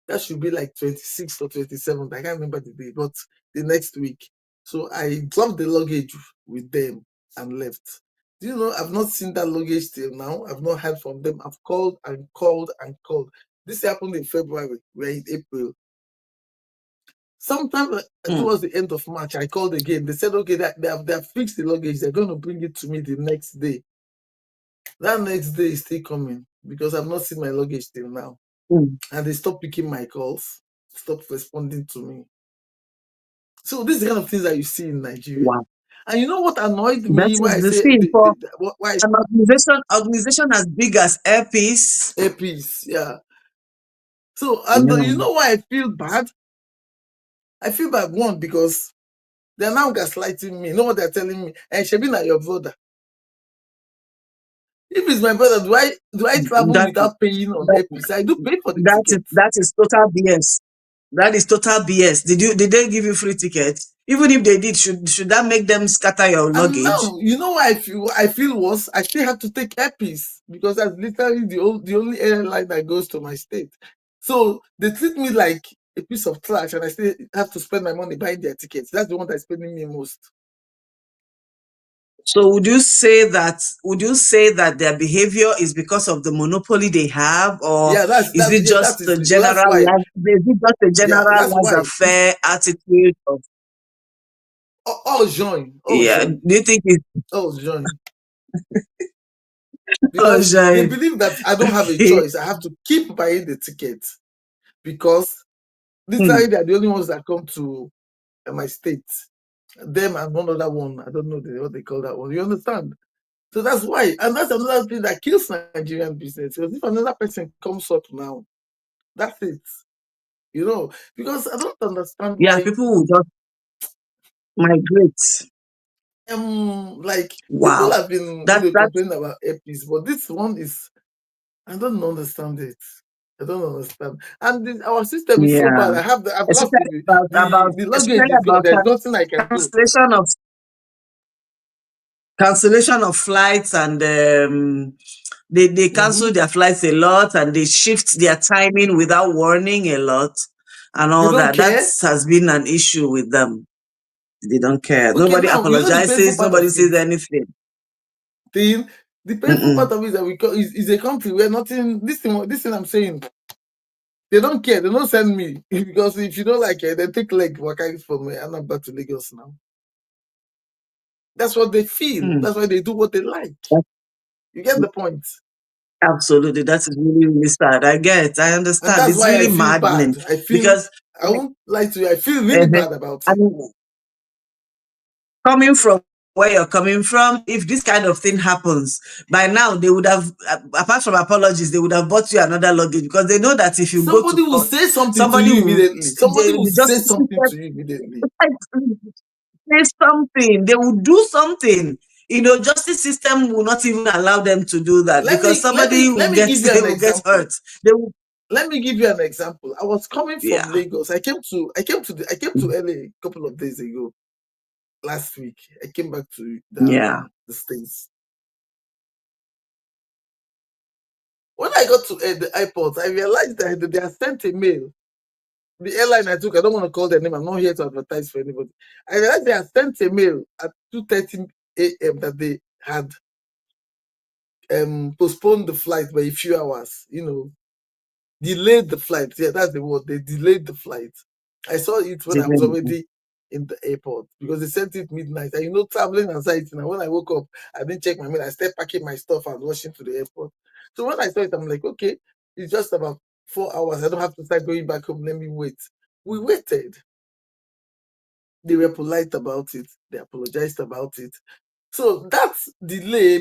That should be 26th or 27th. I can't remember the day, but the next week. So I dropped the luggage with them and left. Do you know, I've not seen that luggage till now. I've not heard from them. I've called and called and called. This happened in February. We're in April. Sometime Hmm. towards the end of March, I called again. They said, okay, that they have fixed the luggage. They're going to bring it to me the next day. That next day is still coming because I've not seen my luggage till now. Hmm. And they stopped picking my calls, stopped responding to me. So these are the kind of things that you see in Nigeria. Wow. And you know what annoyed That me? is Why I the say thing for why I an organization as big as Airpeace. say peace, yeah. So, and Yeah. you know why I feel bad? I feel bad, one, because they're now gaslighting me. You know what they're telling me? And Shebina, your brother. If it's my brother, do I travel That without paying on that Airpeace? I do pay for the ticket. that is total BS. That is total BS. Did they give you free tickets? Even if they did, should that make them scatter your And luggage? now, you know why I feel worse? I still have to take Airpeace because that's literally the only airline that goes to my state. So they treat me like a piece of trash, and I still have to spend my money buying their tickets. That's the one that's spending me most. So would you say that their behavior is because of the monopoly they have, or Yeah, is it yeah, that just is a it. So that's general why. Yeah, that's why. laissez-faire attitude of, All join, all yeah? join, Do you think it's all join. oh Because they shame? believe that I don't have a Okay. choice. I have to keep buying the ticket because Hmm. literally they are the only ones that come to my state. Them and one other one. I don't know what they call that one. You understand? So that's why. And that's another thing that kills Nigerian business. Because if another person comes up now, that's it. You know, because I don't understand Yeah, why people will just migrate. like people Wow. have been That's complaining about Airpeace, but this one is I don't understand it. I don't understand. And our system is so yeah. bad. I've lost Especially the luggage especially is gone. about There's nothing I can do. cancellation of flights, and they cancel Mhm. their flights a lot, and they shift their timing without warning a lot, and They all don't that. That care. has been an issue with them. They don't care. Okay, Nobody now you know the painful apologizes. part of Nobody it. says anything. The painful Mm-mm. part of it is that is a country where nothing. This thing I'm saying, they don't care. They don't send me because if you don't like it, then take leg waka from me and I'm back to Lagos now. That's what they feel. Mm. That's why they do what they like. You get the point. Absolutely. That is really, really sad. I And understand. that's It's why I really feel bad. maddening because, I won't lie to you, I feel really uh bad about I it. mean, coming from where you're coming from, if this kind of thing happens, by now they would have, apart from apologies, they would have bought you another luggage, because they know that if you go to Somebody will court, say something to somebody you will, immediately. Somebody will the say justice something system to you immediately. say something, they will do something. Justice system will not even allow them to do that, Let because me let somebody me let me give you an will get example. hurt. They will, Let me give you an example. I was coming from yeah. Lagos. I came to LA a couple of days ago. Last week, I came back to Yeah. the States. When I got to the airport, I realized that they had sent a mail. The airline I took, I don't want to call their name. I'm not here to advertise for anybody. I realized they had sent a mail at 2:30 a.m. that they had postponed the flight by a few hours. Delayed the flight. Yeah, that's the word. They delayed the flight. I saw it when I was already in the airport because they sent it midnight. And traveling anxiety. Now, when I woke up, I didn't check my mail. I started packing my stuff and rushing to the airport. So when I saw it, I'm like, okay, it's just about 4 hours. I don't have to start going back home. Let me wait. We waited. They were polite about it. They apologized about it. So that delay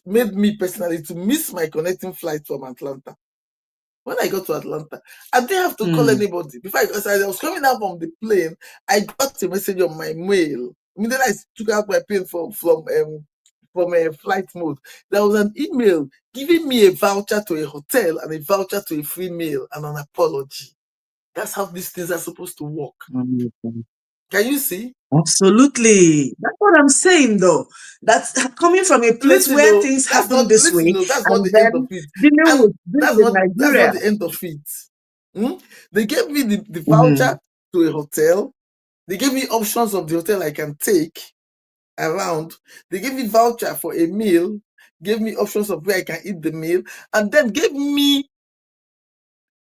made me personally to miss my connecting flight from Atlanta. When I got to Atlanta, I didn't have to call anybody. As I was coming out from the plane, I got a message on my mail. Immediately I took out my plane from a flight mode. There was an email giving me a voucher to a hotel and a voucher to a free meal and an apology. That's how these things are supposed to work. Can you see? Absolutely. That's what I'm saying, though. That's coming from a place Listen, where no, things happen this way, that's not and the end of then it. dealing And with that's not Nigeria. the end of it. They gave me the Mm-hmm. voucher to a hotel. They gave me options of the hotel I can take around. They gave me voucher for a meal, gave me options of where I can eat the meal, and then gave me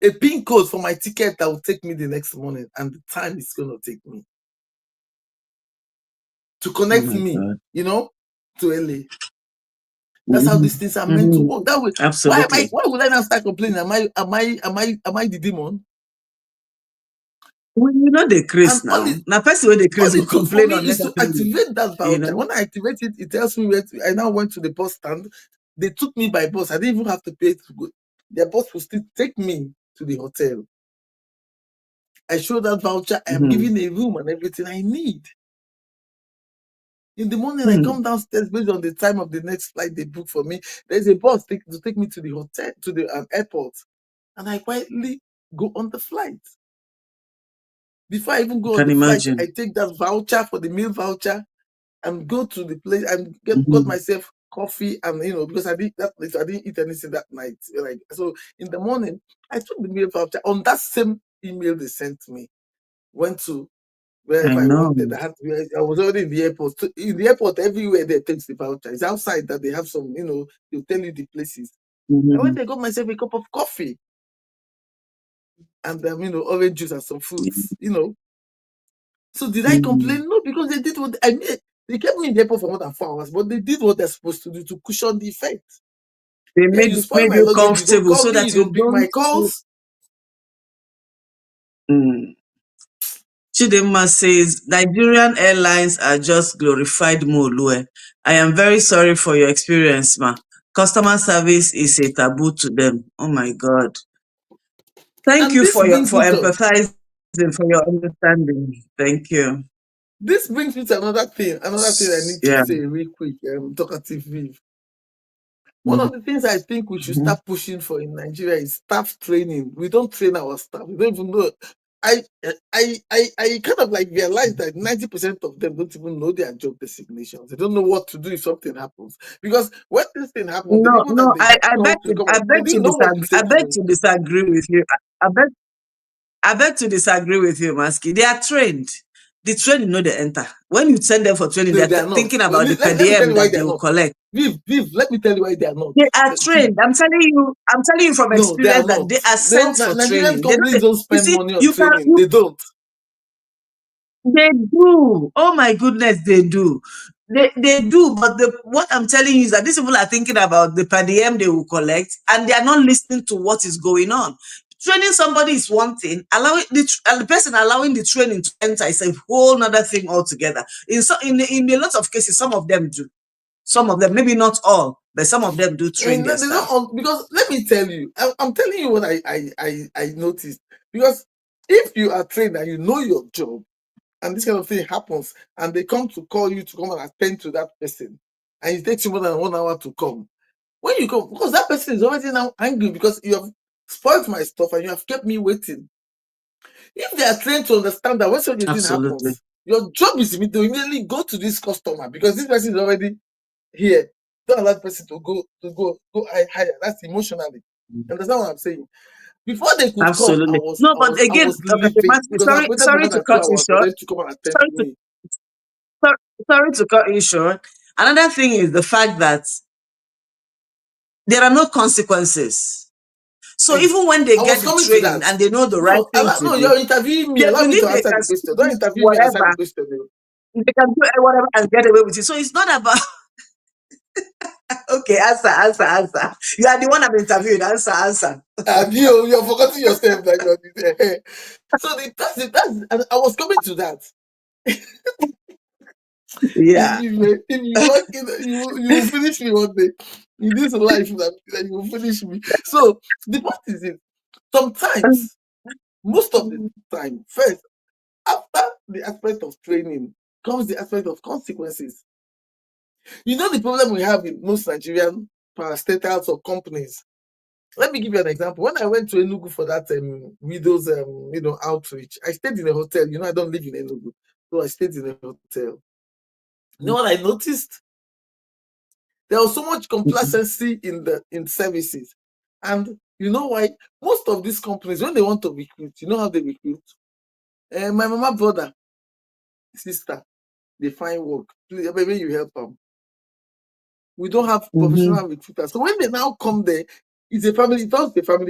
a PIN code for my ticket that will take me the next morning and the time it's going to take me to Oh connect my me, God. to LA. That's how Mm-hmm. these things are meant to Mm-hmm. work. That way, Absolutely. why would I not start complaining? Am I the demon? Well, you know the And Chris now. Now, person with the all Chris it will took for complain me is to unnecessarily. activate that You voucher. know. When I activate it, it tells me where I now went to the bus stand. They took me by bus. I didn't even have to pay to go. Their bus will still take me to the hotel. I show that voucher. I am given a room and everything I need. In the morning, I come downstairs based on the time of the next flight they book for me. There's a bus to take me to the hotel, to the airport. And I quietly go on the flight. Before I even go on Can the flight, imagine. I take that voucher for the meal voucher and go to the place and got myself coffee and because I did that place, I didn't eat anything that night. So in the morning, I took the meal voucher on that same email they sent me. Went to I wherever I know. wanted. I was already in the airport. So in the airport, everywhere they takes the voucher. It's outside that they have some, they'll tell you the places. I went there, got myself a cup of coffee and orange juice and some fruits. So did I complain? No, because they did what I mean. They kept me in the airport for more than 4 hours, but they did what they're supposed to do to cushion the effect. They Yeah, you spoil made my you luggage, you don't comfortable call so me, that you you don't pick my don't. calls. Chidinma says Nigerian airlines are just glorified Molue. I am very sorry for your experience, ma. Customer service is a taboo to them. Oh my God. Thank And you this for brings me to empathizing, for your understanding. Thank you. another thing I need to Yeah. say real quick, talkative Viv. One of the things I think we should start pushing for in Nigeria is staff training. We don't train our staff. We don't even know. I kind of like realized that 90% of them don't even know their job designations. They don't know what to do if something happens. Because when this thing happened, the No, people that no, they told to come out, they didn't know what to say I to beg them. to disagree with you. I beg to disagree with you, Maski. They are trained. The training, no, they enter. When you send them for training, No, they're they are not. thinking about the per Let me tell diem you why that they they are will not. collect. Viv, let me tell you why they are not. They are See, trained. I'm telling you from no, they are experience that not. they are They sent don't, for Nigerian training. They companies don't. don't You spend see, money on training. you They don't. they do. Oh my goodness, they do. They do, but what I'm telling you is that these people are thinking about the per diem they will collect, and they are not listening to what is going on. Training somebody is one thing. Allowing the person allowing the training to enter is a whole other thing altogether. In a lot of cases, some of them do. Some of them, maybe not all, but some of them do train And their they staff. don't, because let me tell you, I'm telling you what I noticed. Because if you are trained and you know your job, and this kind of thing happens, and they come to call you to come and attend to that person, and it takes you more than 1 hour to come. When you come, because that person is already now angry because you have spoiled my stuff and you have kept me waiting. If they are trained to understand that when such a thing Absolutely. happens, your job is to immediately go to this customer because this person is already here. Don't allow the person to go higher. That's emotionally. Understand what I'm saying? Before they could come, I Absolutely. was No, I but was I again, was Dr. leaving Kemasi, because I've waited for sorry more to than two cut you hours for short. them to come and attend Sorry to to me. Sor- Sorry to cut you short. Another thing is the fact that there are no consequences. So even when they I get was the coming to training that. and they know the right No, thing to no, do, you're interviewing me. they Allow me believe to they answer can the still question. Don't do interview me and answer the whatever. question. They can do whatever and get away with it. So it's not about, okay, answer. You are the one I'm interviewing. Answer. And you're forgetting yourself that you're there. So and I was coming to that. Yeah. If you work you will finish me one day. In this life that you will finish me. So the point is it. Sometimes, most of the time, first, after the aspect of training comes the aspect of consequences. You know the problem we have in most Nigerian parastatals or companies. Let me give you an example. When I went to Enugu for that widows outreach, I stayed in a hotel. I don't live in Enugu, so I stayed in a hotel. You know what I noticed? There was so much complacency in services, and you know why? Most of these companies, when they want to recruit, you know how they recruit? My mama, brother, sister, they find work. Please, maybe you help them. We don't have professional recruiters. So when they now come there, it's a family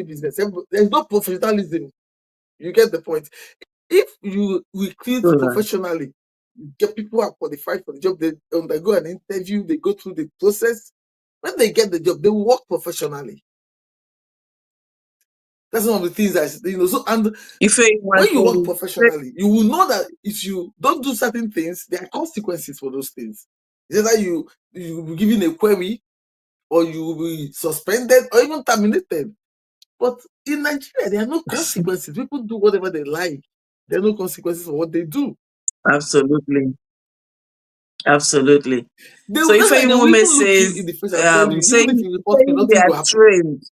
business. There's no professionalism. You get the point. If you recruit professionally, you get people who are qualified for the job, they undergo an interview, they go through the process. When they get the job, they will work professionally. That's one of the things that, so, and If you when want you work to professionally, you will know that if you don't do certain things, there are consequences for those things. Either you will be given a query, or you will be suspended, or even terminated. But in Nigeria, there are no consequences. People do whatever they like. There are no consequences for what they do. absolutely, absolutely. They So will if just like, they will Iwume even look you in says the face and tell you, even if saying you report me, they nothing are will happen. trained,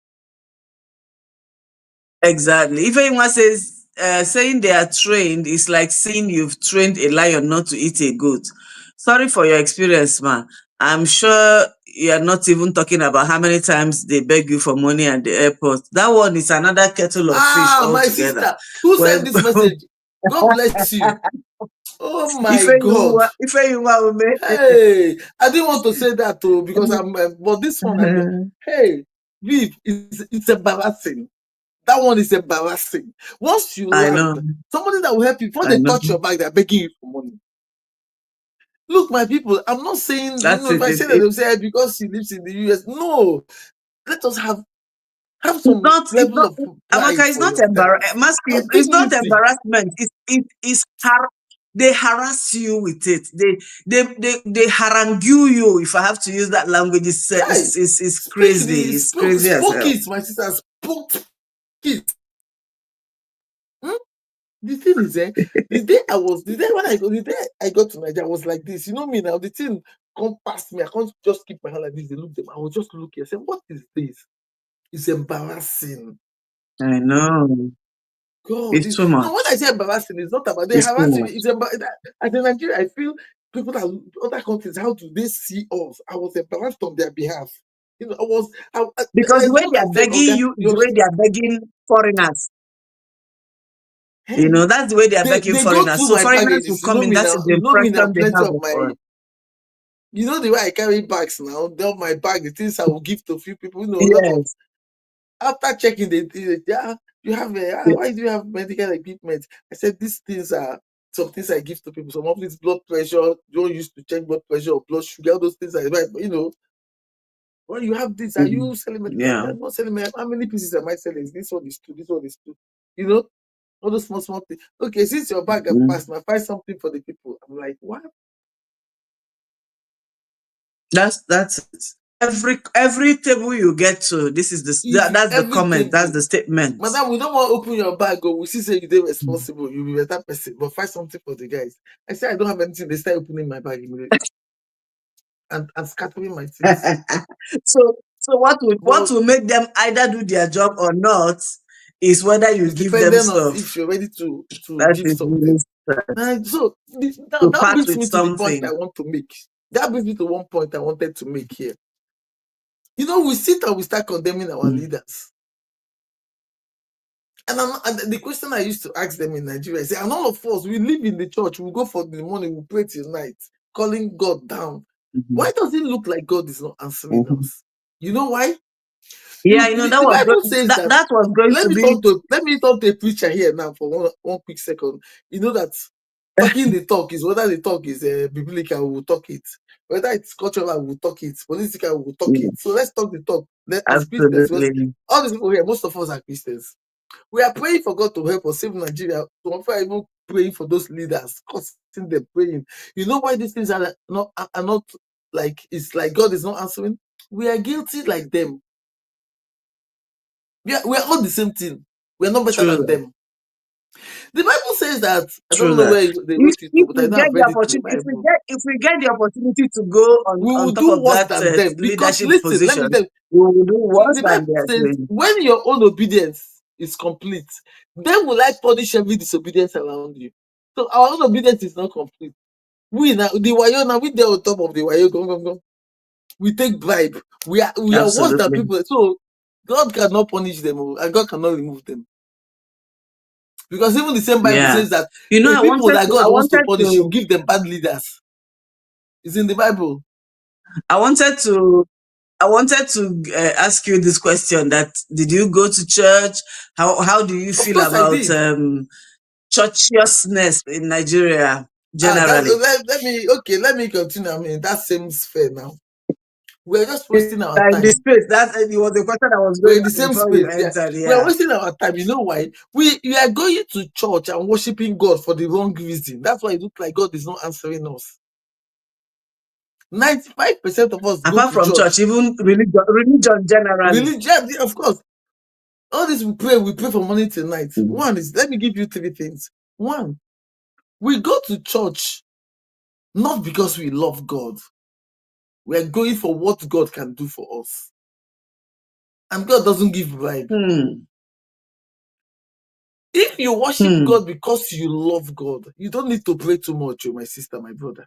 exactly. If anyone says saying they are trained is like saying you've trained a lion not to eat a goat. Sorry for your experience, man. I'm sure you're not even talking about how many times they beg you for money at the airport. That one is another kettle of fish My altogether. sister, who Well, sent this message? God bless you. Oh my God. If anyone Hey, I didn't want to say that too, because but this one, hey, Viv, it's embarrassing. That one is embarrassing. Once you I land, know, somebody that will help you, before I they know. touch your bag, they're begging you for money. Look, my people, I'm not saying, That's if it. I say that, they'll say because she lives in the US. No, let us have It's some not, it's level not, of Amaka, pride it's for not yourselves. it's not Dignity. embarrassment. They harass you with it. They harangue you, if I have to use that language. Hey, It's speak crazy. the It's crazy as spoke hell. it, my sister, spoke it. Hmm? The thing is, the day when I got to Nigeria, I was like this. You know me now, the thing come past me. I can't just keep my hand like this. They look them. I was just looking. I said, what is this? It's embarrassing. I know. God, It's too much. no, when I say embarrassing, it's not about they It's too harass you. much. It's about as in Nigeria, I feel people that other countries, how do they see us? I was embarrassed on their behalf. Because the There's way one they are that said, begging okay, you is the way they are begging foreigners. hey, That's the way they are begging they go foreigners. through So my foreigners will baggages. You come know in. me That now. is the You know me now. impression they Plenty have of of my, us. you know the way I carry bags now. Down my bag, the things I will give to a few people. A lot of Yes. after checking yeah, you have why do you have medical equipment? I said these things are some things I give to people. Some of this blood pressure, you don't use to check blood pressure or blood sugar, all those things are right. But when you have this, are Mhm. you selling medical? Yeah. I'm not selling how many pieces am I selling? This one is two, this one is two. You know, all those small things. Okay, since your bag have Mhm. passed, I find something for the people. I'm like, what? That's it. Every table you get to, this is that's the Every comment, that's table. the statement. Madam, we don't want to open your bag. We see say you dey responsible. You be better person, but find something for the guys. I say I don't have anything. They start opening my bag immediately and scattering my things. So what But will make them either do their job or not is whether you it's give them dependent of if stuff. you're ready to That give is really something. And so to that part brings with me to the point I something. want to make. That brings me to one point I wanted to make here. We sit and we start condemning our Mm. leaders. And the question I used to ask them in Nigeria is, and all of us, we live in the church, we go for the morning, we pray till night, calling God down. Mhm. Why does it look like God is not answering Mhm. us? You know why? Yeah, The Bible says that. that was going Let to me be. talk to a preacher here now for one quick second. You know that talking the talk is whether the talk is biblical, we will talk it. Whether it's cultural, we will talk it. Political, we will talk Yeah, it. So let's talk the talk. As Christians, because absolutely. all these people here, most of us are Christians. We are praying for God to help us save Nigeria. Some are even praying for those leaders, causing them praying. You know why these things are not like it's like God is not answering? We are guilty like them. We are all the same thing. We are not better True than that. them. The Bible says that, I True don't know that. where they wrote it to, If but I we know get I've the read it in the opportunity, Bible. if we get the opportunity to go We on will top do of worse that than them. Because leadership listen, let me position, tell you, we will do worse the than Bible they are says doing. when your own obedience is complete, then will I punish every disobedience around you. So our own obedience is not complete. We now the wayo now we there on top of the wayo. Go. We take bribe. We are worse than Absolutely. people. So God cannot punish them, and God cannot remove them. Because even the same Bible Yeah. says that I the people that I God wants to wanted punish, He will to, give them bad leaders. It's in the Bible. I wanted to, ask you this question: that did you go to church? How do you Of feel course, I about did. churchiousness in Nigeria generally? Let me continue. I mean, that seems fair now. We're just wasting our In the time. space. It was the question I was We're going in the on same before you space. Yeah. entered. We are Yeah. wasting our time. You know why? We are going to church and worshiping God for the wrong reason. That's why it looks like God is not answering us. 95% of us go Apart to from church, church. even religion generally. Religion, of course. All this we pray from morning till night. Mm. One is, let me give you 3 things. One, we go to church not because we love God. We are going for what God can do for us. And God doesn't give bribe. Hmm. If you worship Hmm. God because you love God, you don't need to pray too much, my sister, my brother.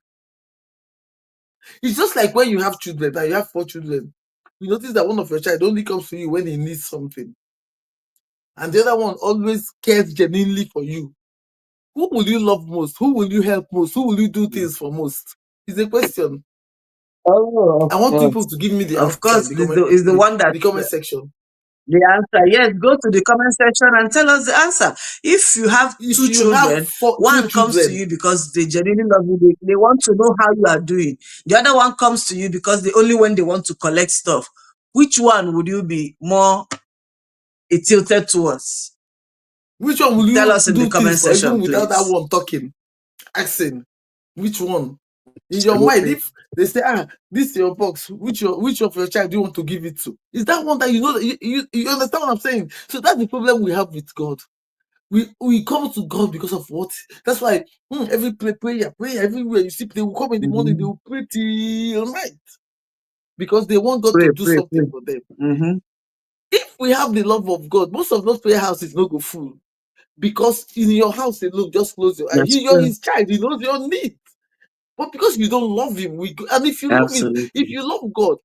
It's just like when you have children, and you have 4 children. You notice that one of your child only comes to you when he needs something. And the other one always cares genuinely for you. Who will you love most? Who will you help most? Who will you do things for most? It's a question. Oh, I of want people course. to give me the Of answer in course, the is the one that comment section. the answer. Yes, go to the comment section and tell us the answer. If you have If 2 you have children, 3 one comes to children, you because they genuinely love you. They want to know how you are doing. The other one comes to you because only when they want to collect stuff. Which one would you be more tilted towards? which one will Tell you us in the do comment things for, even section, without that please. one talking, asking? Which one? In your mind, Absolutely. if they say, this is your box, which of your child do you want to give it to? Is that one that you know that you understand what I'm saying? So that's the problem we have with God. We come to God because of what? That's why every prayer everywhere you see, they will come in the morning, they Mm-hmm. will pray till night because they want God Pray, to do pray, something pray. for them. Mm-hmm. If we have the love of God, most of those prayer houses no go full because in your house alone, just close your eyes. That's You're true. his child, he knows your need. But because you don't love him, and if you love him, if Absolutely. you love God,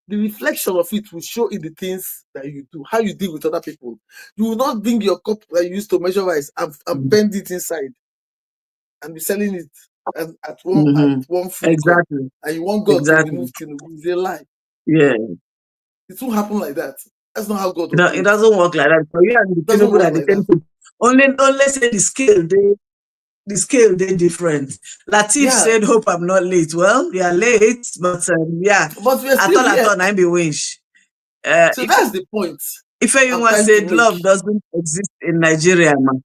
the reflection of it will show in the things that you do, how you deal with other people. You will not bring your cup that you used to measure rice and bend it inside and be selling it at Mm-hmm. one food court, Exactly. and you want God to Exactly. remove Tinubu. It's a lie. Yeah. It won't happen like that. That's not how God It operates. doesn't work like that. For you and the It doesn't Tinubu work are the like same that. thing. Only say the scale they different. Latif Yeah, said, "Hope I'm not late." Well, we are late, but yeah, but we're at still here. all, I be winch. So that's the point If I'm anyone trying to said make. love doesn't exist in Nigeria, man,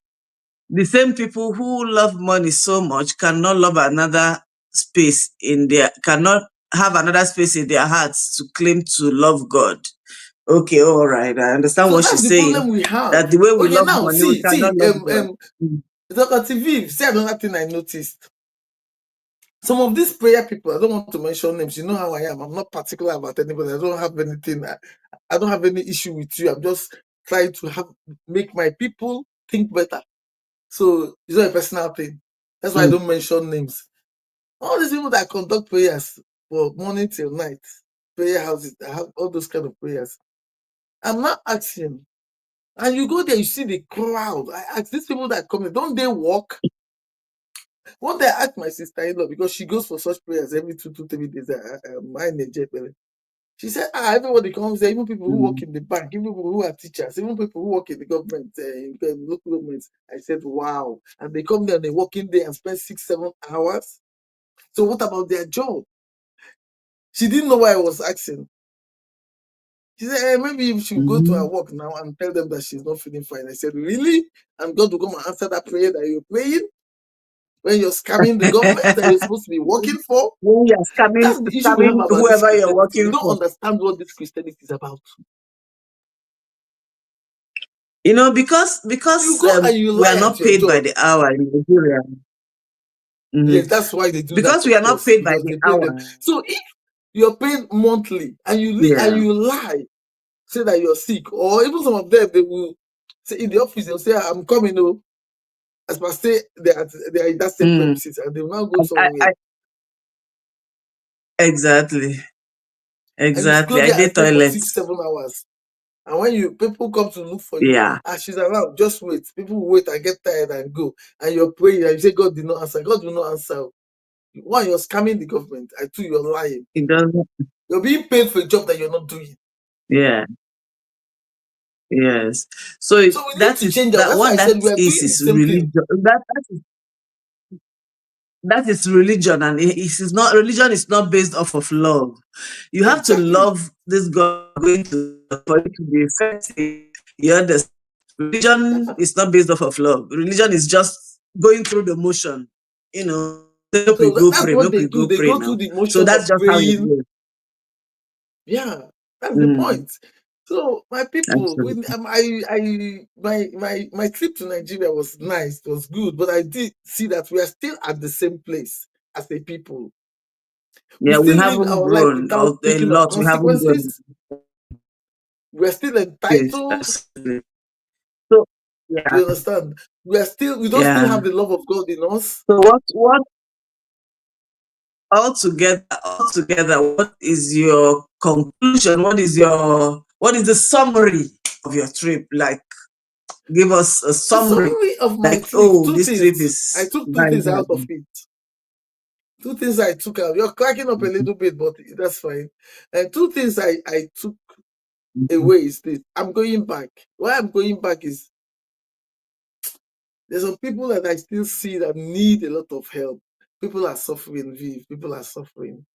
the same people who love money so much cannot love another space cannot have another space in their hearts to claim to love God. Okay, all right. I understand So what that's she's the saying. problem we have. That the way we Okay, love now money, we cannot love God. Dr. TV, say another thing I noticed. Some of these prayer people, I don't want to mention names. You know how I am. I'm not particular about anybody. I don't have anything. I don't have any issue with you. I'm just trying to make my people think better. So it's not a personal thing. That's why I Mm. don't mention names. All these people that conduct prayers for morning till night, prayer houses, that have all those kind of prayers. I'm not asking. And you go there, you see the crowd. I ask these people that come in, don't they walk? One day I asked my sister-in-law, because she goes for such prayers every 3 days. She said, everybody comes there, even people who work Mm. in the bank, even people who are teachers, even people who work in the government, in the local governments. I said, wow. And they come there and they work in there and spend 6-7 hours. So what about their job? She didn't know why I was asking. She said, maybe if she go to her Mm. work now and tell them that she's not feeling fine. I said, really? And God will come and answer that prayer that you're praying when you're scamming the government that you're supposed to be working for? When you are That's the issue we have scamming about this whoever you're Christianity. We working don't for. understand what this Christianity is about. You Because go and you we are lie at not your paid by job. the hour in Nigeria. Yes, Mhm. that's why they do that, Because we of are not course, paid by because the they pay them. hour. So if you're paid monthly and Yeah. you lie, say that you're sick, or even some of them, they will say in the office, they'll say, I'm coming, as per say they are in that same Mm. premises, and they will now go I, somewhere. I, exactly. And you go Exactly. I there and did stay for 6-7 toilets. hours. And when people come to look for you, Yeah. and she's around, just wait. People will wait and get tired and go. And you're praying and you say God did not answer. God will not answer. One, you're scamming the government. And two, you're lying. It doesn't. You're being paid for a job that you're not doing. Yeah. Yes. So So we need to change that. that That's why what I that said we are doing the is same thing. religion. That is that is religion, and it is not, religion is not based off of love. You have to Exactly. love this God going to for it to be effective. You understand? Religion Yeah. is not based off of love. Religion is just going through the motion. You know, make we So go that's pray, what make they we do. go They pray go through now. the So motion that's of just how it praying. goes. Yeah, that's the Mm, point. So my people, when absolutely. my trip to Nigeria was nice, it was good, but I did see that we are still at the same place as a people. We Yeah, we still live haven't our life grown without a thinking of lot. We haven't grown. consequences. We are still Yes, entitled. absolutely. So Do yeah, you understand? We don't still yeah. have the love of God in us. So what altogether, what is your conclusion? What is the summary of your trip? Like, give us a The summary. summary of my Like, trip, oh, two this trip things. I is took two very, things out of very. it. Two things I took out. You're cracking up a little bit, but that's fine. And two things I took Mhm, away is this. I'm going back. Why I'm going back is there's some people that I still see that need a lot of help. People are suffering, Viv. People are suffering.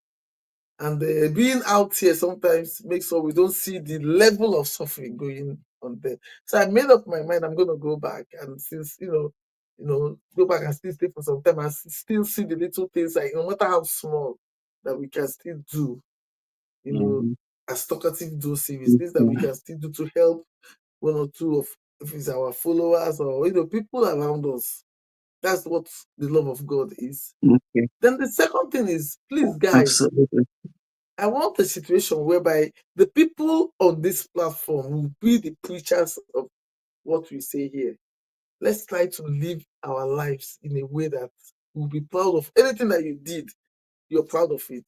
And being out here sometimes makes sure we don't see the level of suffering going on there. So I made up my mind I'm going to go back, and since go back and still stay for some time and still see the little things, like no matter how small, that we can still do, you know, mhm, as talkative do series, things that we mhm. can still do to help one or two of if it's our followers or people around us. That's what the love of God is. Okay, Then the second thing is, please, guys, absolutely. I want a situation whereby the people on this platform will be the preachers of what we say here. Let's try to live our lives in a way that we'll be proud of anything that you did. You're proud of it.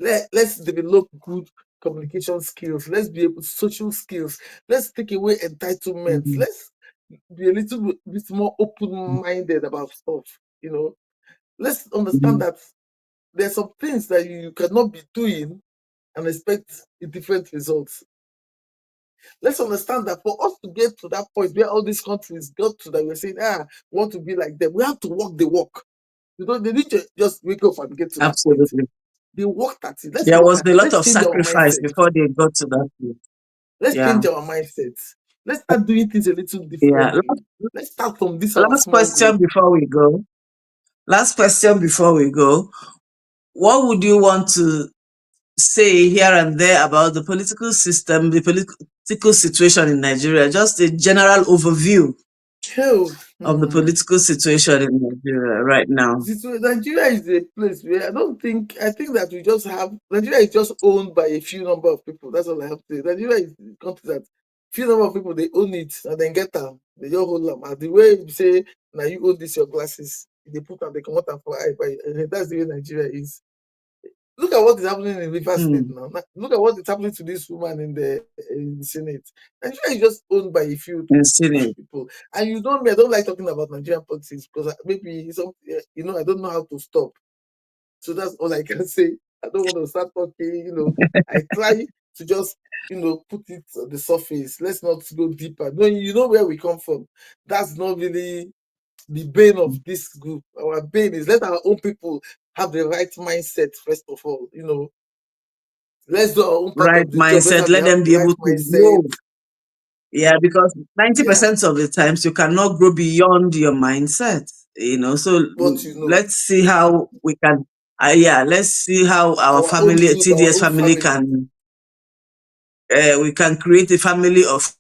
Let's develop good communication skills. Let's be able social skills. Let's take away entitlements. Mhm, Let's be a little bit more open-minded about stuff. Let's understand mhm, that there's some things that you cannot be doing and expect a different results. Let's understand that for us to get to that point where all these countries got to, that we're saying, we want to be like them, we have to walk the walk. They need to just wake up and get to that point. absolutely. They worked at it. Let's There work was at a it. lot Let's of change our sacrifice mindset. before they got to that place. Let's Yeah, change our mindset. Let's start doing things a little yeah. differently. Let's start from this our Last small group. question before we go. Last question before we go. What would you want to say here and there about the political system, the political situation in Nigeria? Just a general overview Hell, of the political situation in Nigeria right now. Nigeria is a place where I think that we just have Nigeria is just owned by a few number of people. That's all I have to say. Nigeria is a country that few number of people they own it and then get them. They just hold them. And the way you say now you own this your glasses, they put them, they come out and for eye by that's the way Nigeria is. Look at what is happening in River State Hmm. now. Look at what is happening to this woman in the Senate. Nigeria is just owned by a few In Senate. people. And you know me, I don't like talking about Nigerian politics because maybe I don't know how to stop. So that's all I can say. I don't want to start talking. I try to just, put it on the surface. Let's not go deeper. No, you know where we come from. That's not really the bane of this group. Our bane is let our own people have the right mindset, first of all. Let's do our own part Right of the job. Let's mindset. have the Let them be right able to mindset. grow. Yeah, because Yeah, 90% of the times you cannot grow beyond your mindset. So what let's see how we can. Yeah, let's see how our our own family, group, our TDS own family, family, can we can create a family of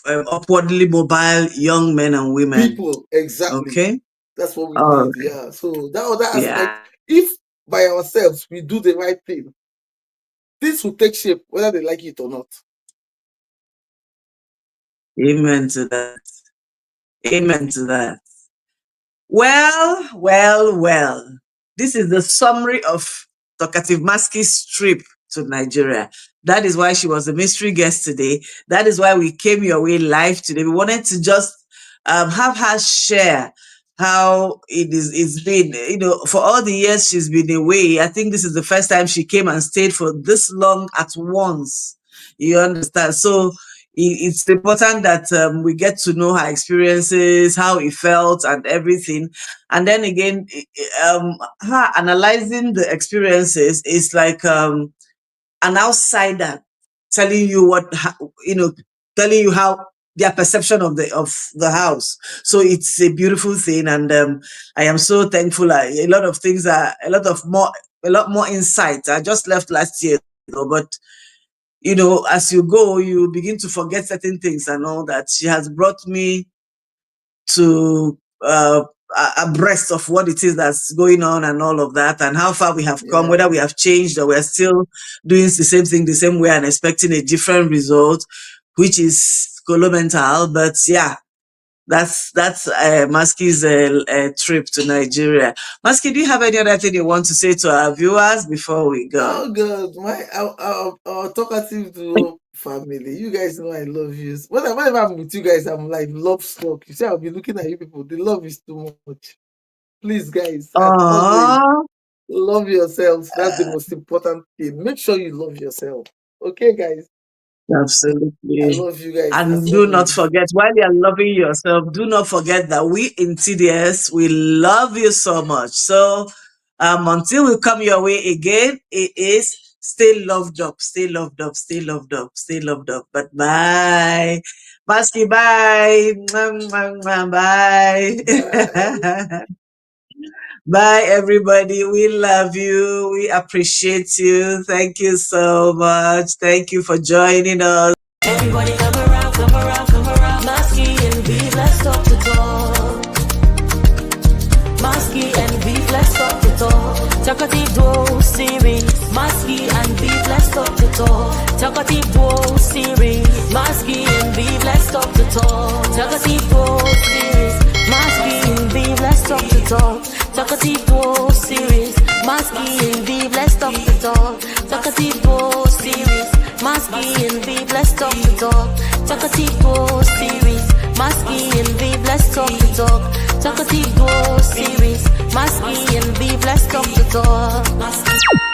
upwardly mobile young men and women. people, exactly. Okay. That's what we All need. right. Yeah. So that other aspect, Yeah. if by ourselves we do the right thing, this will take shape whether they like it or not. Amen to that. Amen to that. Well, well, well. This is the summary of Talkative Maski's trip to Nigeria. That is why she was a mystery guest today. That is why we came your way live today. We wanted to just have her share how it's been, for all the years she's been away. I think this is the first time she came and stayed for this long at once. You understand? So it's important that we get to know her experiences, how it felt, and everything. And then again, her analyzing the experiences is like an outsider telling you telling you how their perception of the house. So it's a beautiful thing, and I am so thankful. A lot of things are a lot more insights. I just left last year, but as you go, you begin to forget certain things and all that. She has brought me to abreast of what it is that's going on and all of that, and how far we have come, Yeah. whether we have changed or we're still doing the same thing the same way and expecting a different result, which is colomental. But yeah, that's Maski's trip to Nigeria. Maski, do you have any other thing you want to say to our viewers before we go? Oh God, our talkative duo family. You guys know I love you. Whenever I'm with you guys, I'm like love struck. You see, I'll be looking at you people. The love is too much. Please, guys, as always, Oh, love yourselves. That's the most important thing. Make sure you love yourself. Okay, guys. I absolutely. love you guys And as do not always. forget, while you're loving yourself, do not forget that we in TDS, we love you so much. So until we come your way again, it is stay loved up, stay loved up, stay loved up, stay loved up. But bye. Maski, bye. Mwah, mwah, mwah, Bye. bye. Bye, everybody. We love you. We appreciate you. Thank you so much. Thank you for joining us. Everybody come around, come around, come around. Maski and Beef, let's talk the talk. Maski and Beef, let's talk the talk. Talkative Duo series. Maski and Beef, let's talk the talk. Talkative Duo series. Maski and Beef, let's talk the talk. Talkative Duo series. Maski and Beef, let's talk the talk. Talkative Duo series. Maski and Beef, let's talk the talk. Talkative Duo series. Maski and Beef, let's talk the talk. Talkative Duo series. Maski and Beef, let's talk the talk. Talkative Duo series. Maski and Beef, let's talk the talk.